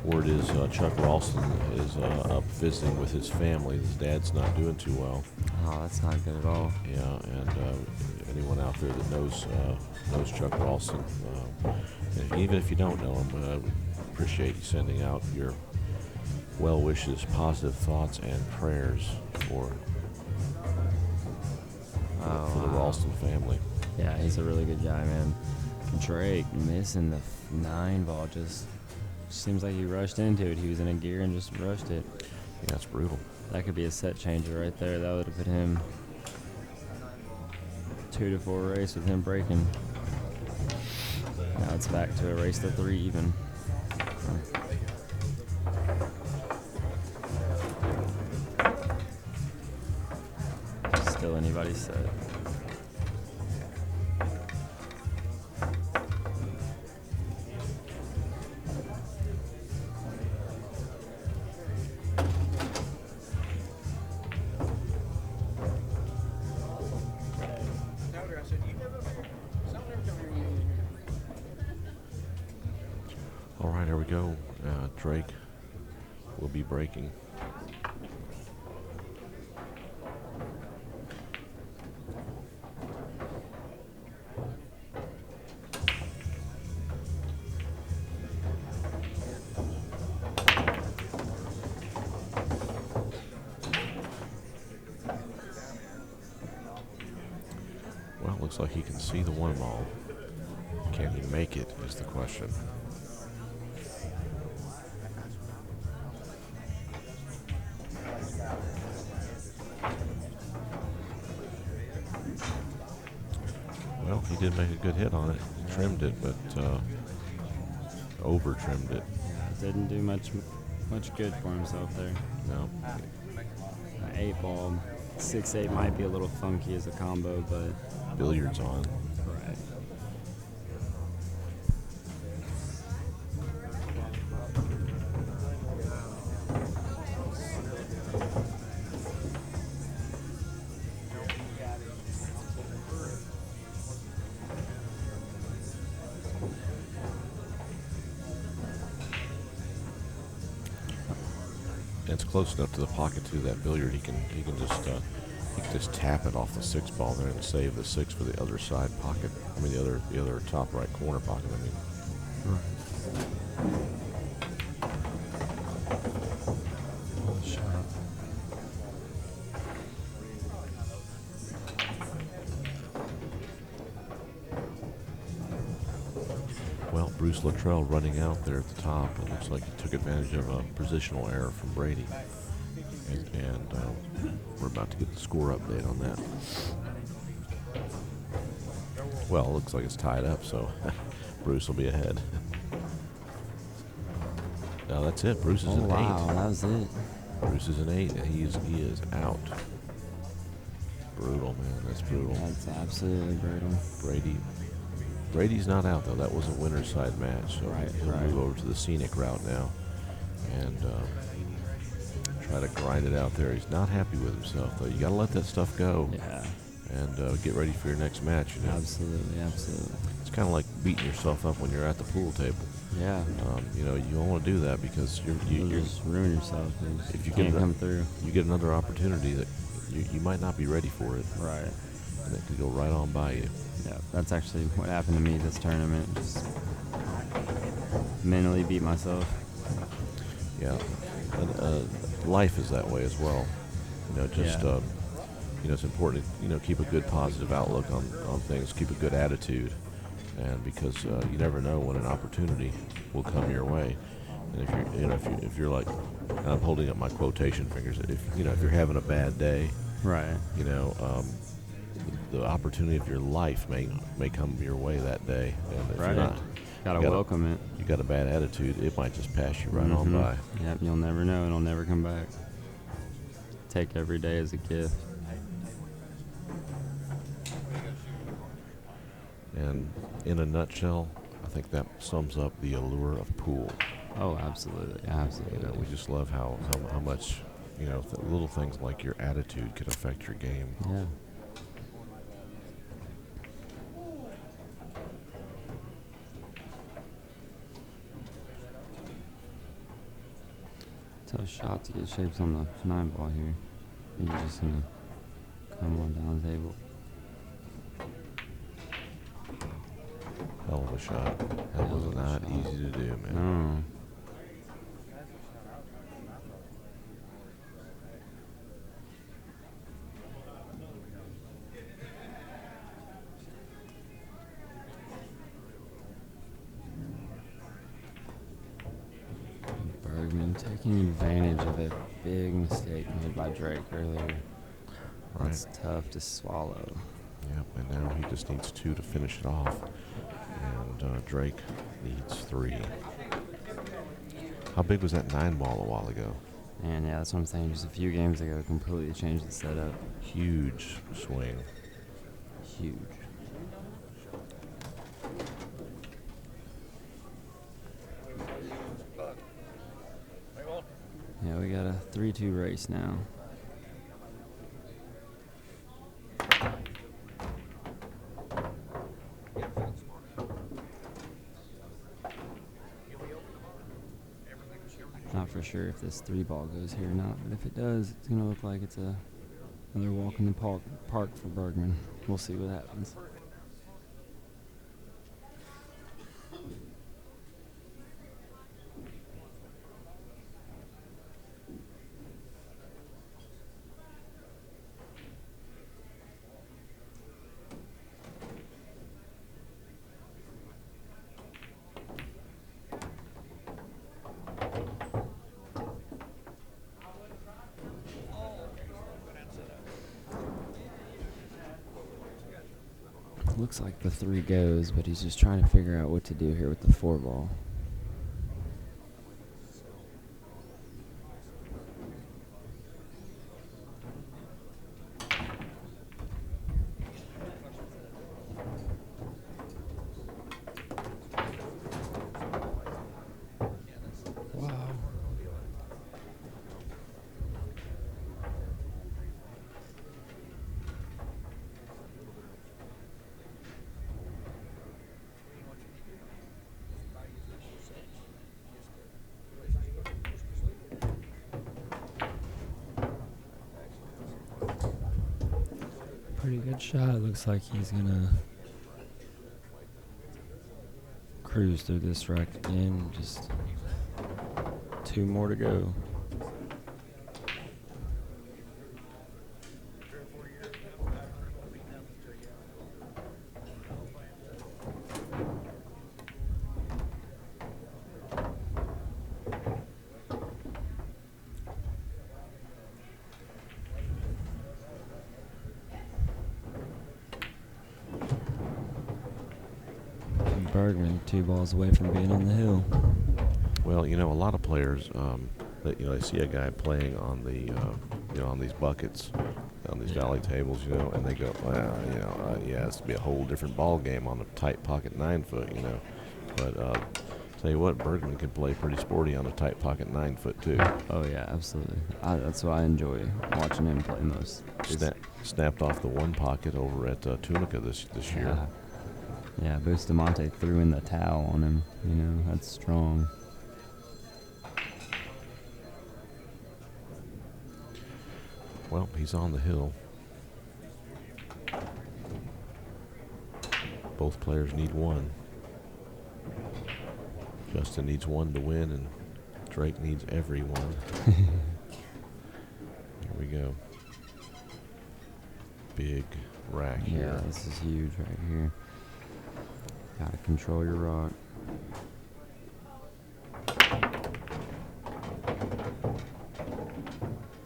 word is Chuck Ralston is up visiting with his family. His dad's not doing too well. Oh, that's not good at all. Yeah, and anyone out there that knows Chuck Ralston, and even if you don't know him, appreciate you sending out your well wishes, positive thoughts, and prayers for the Ralston family. Yeah, he's a really good guy, man. Drake missing the 9-ball just seems like he rushed into it. He was in a gear and just rushed it. Yeah, that's brutal. That could be a set changer right there. That would have put him 2-4 race with him breaking. Now it's back to a race to 3 even. Still anybody's set. All right, here we go. Drake will be breaking. Well, looks like he can see the 1-ball. Can he make it is the question. Well, he did make a good hit on it. He trimmed it, but over-trimmed it. Didn't do much good for himself there. No. 8-ball, 6-8 might be a little funky as a combo, but Billiards on. right. It's close enough to the pocket too. That billiard, he can just tap it off the 6-ball there and save the 6 for the other side pocket. I mean the other top right corner pocket. I mean. Well, Bruce Luttrell running out there at the top. It looks like he took advantage of a positional error from Brady. And we're about to get the score update on that. Well, it looks like it's tied up, so Bruce will be ahead. No, that's it. Bruce is an 8. Wow, that was it. Bruce is an 8, and he is out. Brutal, man. That's brutal. That's absolutely brutal. Brady's not out, though. That was a winner's side match, so Right, he'll right. move over to the scenic route now and try to grind it out there. He's not happy with himself, though. You got to let that stuff go Yeah, and get ready for your next match. You know, absolutely. it's kind of like beating yourself up when you're at the pool table. Yeah. You know, you don't want to do that because You'll just ruin yourself if if you you can't come through. you get another opportunity that you might not be ready for it, Right. and it could go right on by you. Yeah, that's actually what happened to me this tournament. Just mentally beat myself. Yeah, and, life is that way as well. You know, just Yeah. you know, it's important to keep a good positive outlook on things, keep a good attitude, and because you never know when an opportunity will come your way. And if you're like, and I'm holding up my quotation fingers, if you're having a bad day, Right. the opportunity of your life may come your way that day. And if Right. you're not, Gotta you welcome it. you got a bad attitude, it might just pass you right on Mhm. by. Yep, you'll never know. It'll never come back. Take every day as a gift. And in a nutshell, I think that sums up the allure of pool. Oh, absolutely, You absolutely. know, we just love how much, you know, little things like your attitude could affect your game. Yeah. Tough shot to get shapes on the 9 ball here. He's just gonna come on down the table. Hell of a shot. That was not easy to do, man. No. Bergman taking advantage of a big mistake made by Drake earlier. Right. That's tough to swallow. Yep, and now he just needs 2 to finish it off. And Drake needs 3. How big was that 9 ball a while ago? And yeah, that's what I'm saying. Just a few games ago, completely changed the setup. Huge swing. Huge. Yeah, we got a 3-2 race now. Not for sure if this 3 ball goes here or not, but if it does, it's going to look like it's another walk in the park for Bergman. We'll see what happens. Looks like the 3 goes, but he's just trying to figure out what to do here with the 4 ball. Wow. Pretty good shot. It looks like he's gonna cruise through this rack again. Just 2 more to go. Bergman 2 balls away from being on the hill. Well, you know, a lot of players, that they see a guy playing on the, on these buckets, on these valley tables, and they go, well, yeah, it's to be a whole different ball game on a tight pocket 9-foot, But tell you what, Bergman can play pretty sporty on a tight pocket 9-foot too. Oh yeah, absolutely. That's what I enjoy watching him play most. Snapped off the 1 pocket over at Tunica this year. Yeah, Bustamante threw in the towel on him. That's strong. Well, he's on the hill. Both players need 1. Justin needs 1 to win, and Drake needs every 1. Here we go. Big rack here. Yeah, this is huge right here. Gotta control your rock.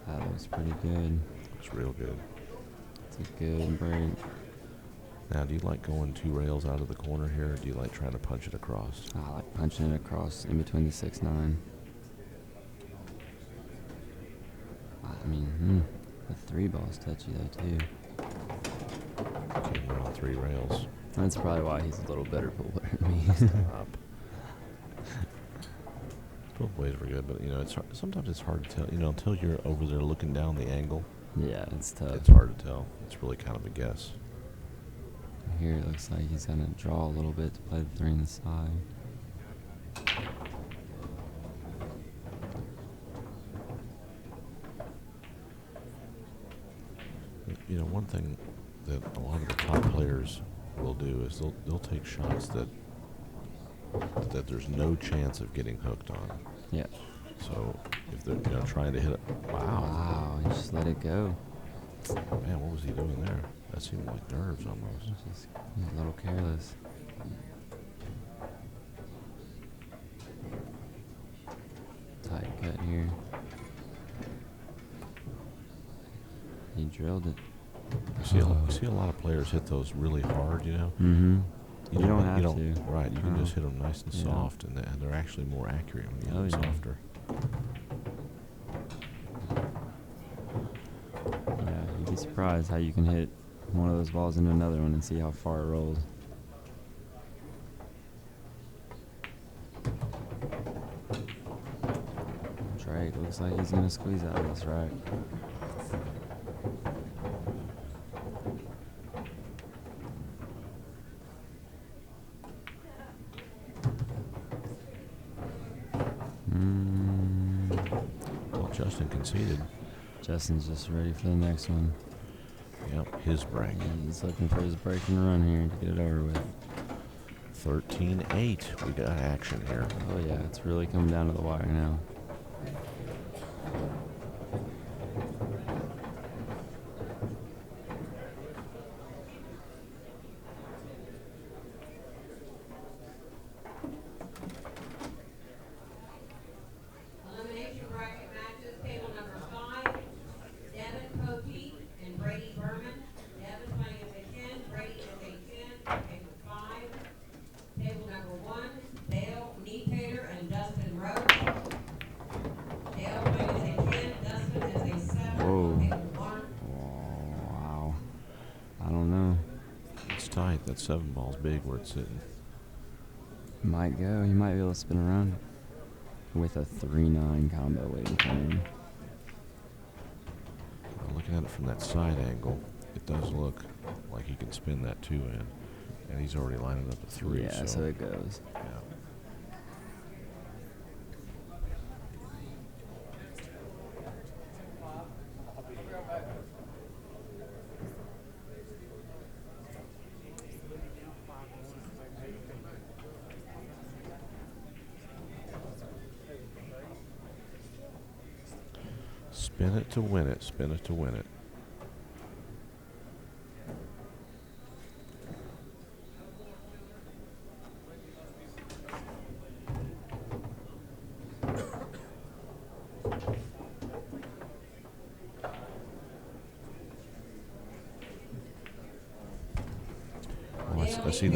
That looks pretty good. It's real good. It's a good break. Now, do you like going 2 rails out of the corner here, or do you like trying to punch it across? I like punching it across in between the 6-9. I mean, the 3 ball's touchy though too. Okay, we're on 3 rails. That's probably why he's a little better bowler than me. Stop. Both ways were good, but it's sometimes it's hard to tell. Until you're over there looking down the angle. Yeah, it's tough. It's hard to tell. It's really kind of a guess. Here it looks like he's gonna draw a little bit to play the 3 on the side. One thing that a lot of the top players will do is they'll take shots that there's no chance of getting hooked on. Yeah. So if they're trying to hit it, Wow, he just let it go. Man, what was he doing there? That seemed like nerves almost. Just a little careless. Tight cut here. He drilled it. You see a lot of players hit those really hard, Mm-hmm. You don't have to. Right, you can just hit them nice and soft, and they're actually more accurate when you hit them softer. Yeah, you'd be surprised how you can hit one of those balls into another one and see how far it rolls. Drake looks like he's gonna squeeze out of this, right? Well, Justin conceded. Justin's just ready for the next one. Yep, his break. He's looking for his break and run here to get it over with. 13-8. We got action here. Oh yeah, it's really coming down to the wire now. Tight. That 7 ball's big where it's sitting. Might go. He might be able to spin around with a 3-9 combo waiting for him. Well, looking at it from that side angle, it does look like he can spin that 2 in, and he's already lining up a 3. Yeah, so it goes. Yeah. Spin it to win it. Spin it to win it. Oh, I see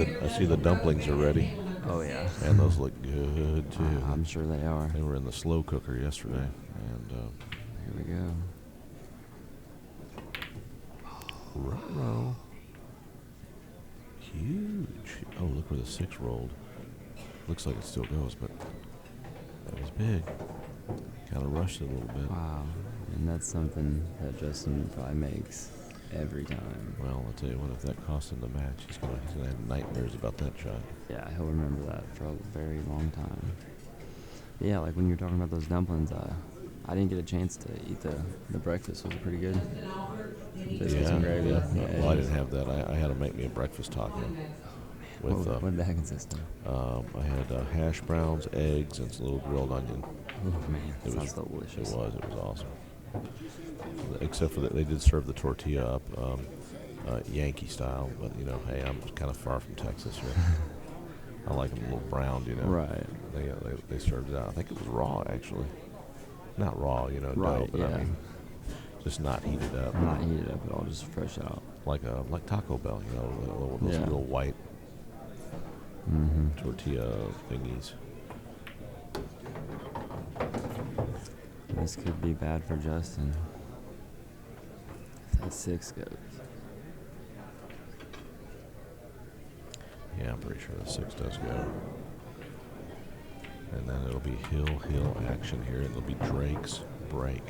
the dumplings are ready. Oh yeah. And those look good too. I'm sure they are. They were in the slow cooker yesterday, and here we go. Ruh-roh. Huge. Oh, look where the 6 rolled. Looks like it still goes, but that was big. Kind of rushed it a little bit. Wow. And that's something that Justin probably makes every time. Well, I'll tell you what, if that cost him the match, he's gonna have nightmares about that shot. Yeah, he'll remember that for a very long time. But yeah, like when you were talking about those dumplings, I didn't get a chance to eat the breakfast. Was it pretty good? Biscuits and gravy. Yeah. Well, I didn't have that. I had to make me a breakfast taco. With, what did that consist of? I had hash browns, eggs, and some little grilled onion. Oh man, that sounds delicious. It was awesome. Except for that, they did serve the tortilla up Yankee style, but hey, I'm kind of far from Texas here. I like them a little browned, Right. They served it out. I think it was raw, actually. Not raw, right, no, but yeah. I mean, just not heated up. Not heated up at all, just fresh out. Like Taco Bell, those little white tortilla thingies. This could be bad for Justin. That 6 goes. Yeah, I'm pretty sure the 6 does go. And then it'll be hill action here. It'll be Drake's break.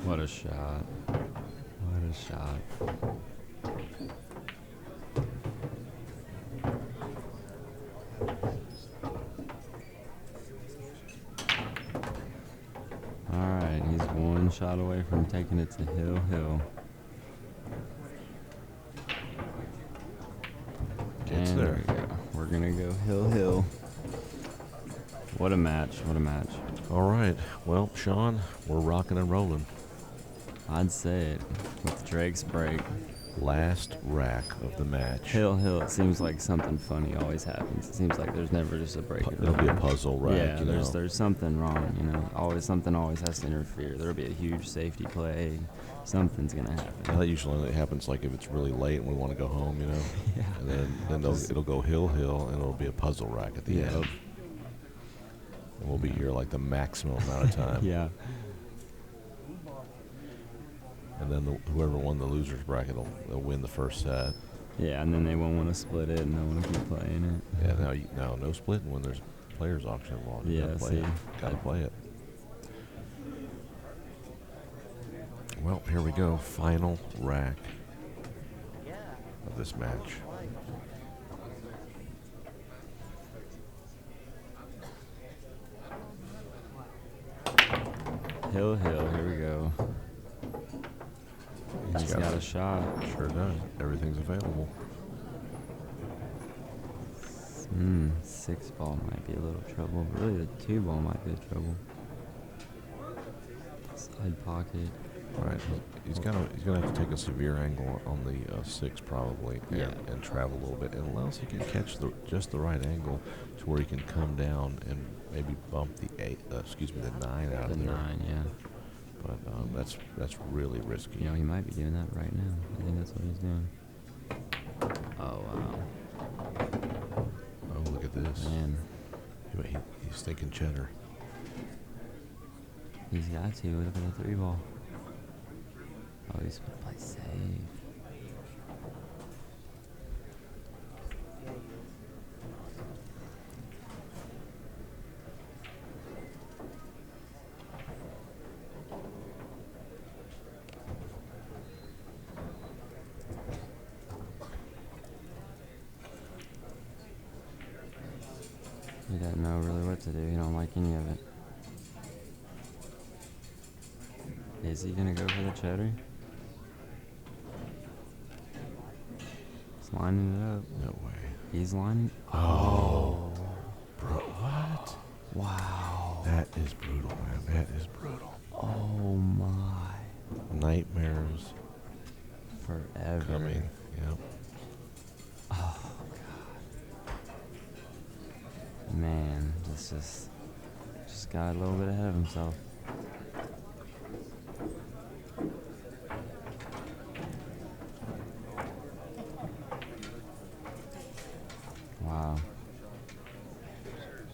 What a shot. What a shot. Alright, he's one shot away from taking it to hill. Gets And there. we go. We're gonna go hill. What a match, what a match. All right. Well, Sean, we're rocking and rolling. I'd say it with Drake's break. Last rack of the match. Hill, it seems like something funny always happens. It seems like there's never just a break. It'll be a puzzle rack. Yeah, you know. there's something wrong, you know. Something always has to interfere. There'll be a huge safety play. Something's gonna happen. Well, that usually only happens like if it's really late and we want to go home, you know. Yeah. And then it'll go hill, and it'll be a puzzle rack at the Yeah. end. And we'll be here like the maximum amount of time. Yeah. And then whoever won the loser's bracket will win the first set. Yeah, and then they won't want to split it, and they'll want to keep playing it. Yeah, no splitting when there's players auction involved. You Yeah, gotta play see. it. Gotta play it. Well, here we go. Final rack of this match. Hill, here we go. He's got a shot. Sure does. Everything's available. 6 ball might be a little trouble. Really, the 2 ball might be trouble. Side pocket. All right, he's gonna have to take a severe angle on the 6 probably, and travel a little bit, and unless he can catch just the right angle to where he can come down and maybe bump the 9 out of The there. 9, yeah. But that's really risky. You know, he might be doing that right now. I think that's what he's doing. Oh, wow. Oh, look at this. Man, He's thinking cheddar. he's got to. Look at the 3 ball. Oh, he's going to play safe. He doesn't know really what to do. He don't like any of it. Is he gonna go for the cheddar? He's lining it up. No way. He's lining. Oh. Bro, what? Wow. That is brutal, man. That is brutal. Oh my. Nightmares Forever. coming. Yep. Oh god. Man, this just got a little bit ahead of himself. Wow.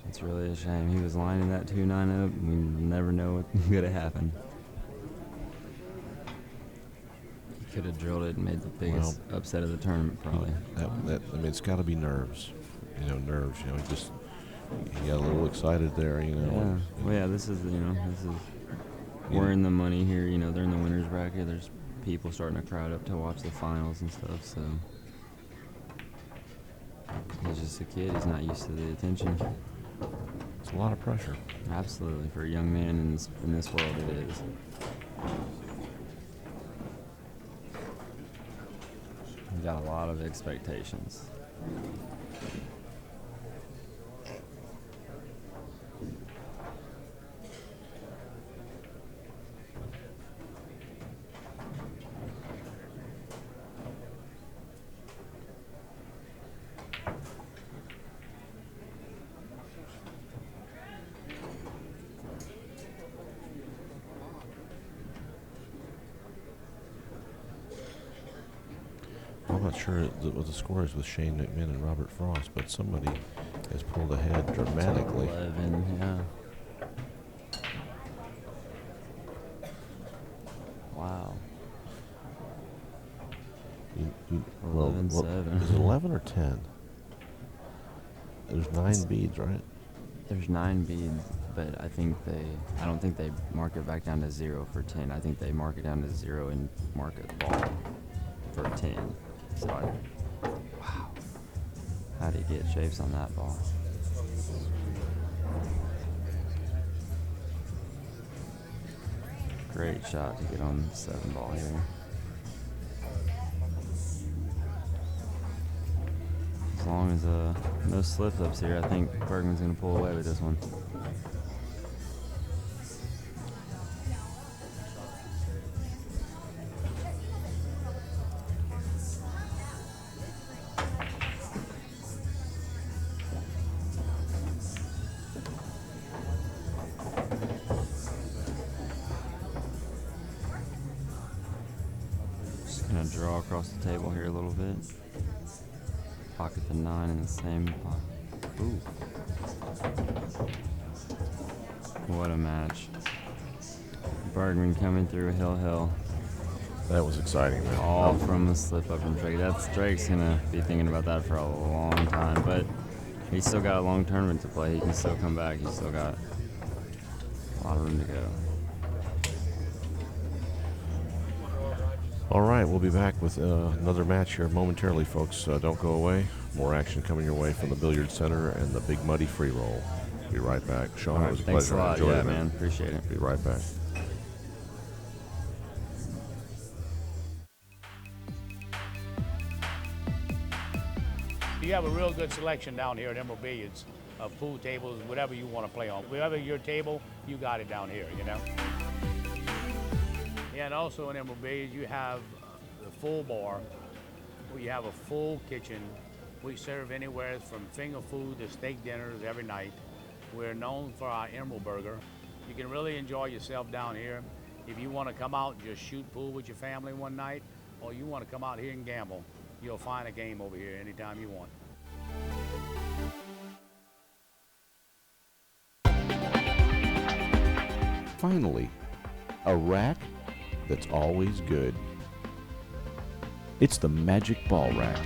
It's really a shame. He was lining that 2-9 up. We never know what could have happened. He could have drilled it and made the biggest upset of the tournament, probably. I mean, it's got to be nerves. You know, nerves. You know, he got a little excited there. You know. Yeah. Well, yeah. This is we're in the money here. You know, they're in the winners bracket. There's people starting to crowd up to watch the finals and stuff. So he's just a kid. He's not used to the attention. It's a lot of pressure. Absolutely, for a young man in this world, it is. He's got a lot of expectations. I'm not sure what the score is with Shane McMahon and Robert Frost, but somebody has pulled ahead dramatically. 11, yeah. Wow. 11-7. Is it 11 or 10? There's 9 beads, right? There's 9 beads, but I don't think they mark it back down to 0 for 10. I think they mark it down to 0 and mark a ball for 10. So wow. How do you get shapes on that ball? Great shot to get on 7 ball here. As long as no slip ups here, I think Bergman's going to pull away with this one. Just going to draw across the table here a little bit. Pocket the 9 in the same pocket. Ooh. What a match. Bergman coming through hill. That was exciting, man. All from a slip up from Drake. Drake's going to be thinking about that for a long time, but he's still got a long tournament to play. He can still come back. He's still got a lot of room to go. All right, we'll be back with another match here momentarily, folks. Don't go away. More action coming your way from the Billiard Center and the Big Muddy Free Roll. Be right back. Sean, it was a Thanks pleasure. a lot. Enjoyed Yeah, it, man. Appreciate it. Be right back. You have a real good selection down here at Emerald Billiards of pool tables, whatever you want to play on. Whatever your table, you got it down here, you know. Yeah, and also in Emerald Billiards, you have the full bar, where you have a full kitchen. We serve anywhere from finger food to steak dinners every night. We're known for our Emerald Burger. You can really enjoy yourself down here. If you want to come out and just shoot pool with your family one night, or you want to come out here and gamble, you'll find a game over here anytime you want. Finally, a rack that's always good. It's the Magic Ball Rack.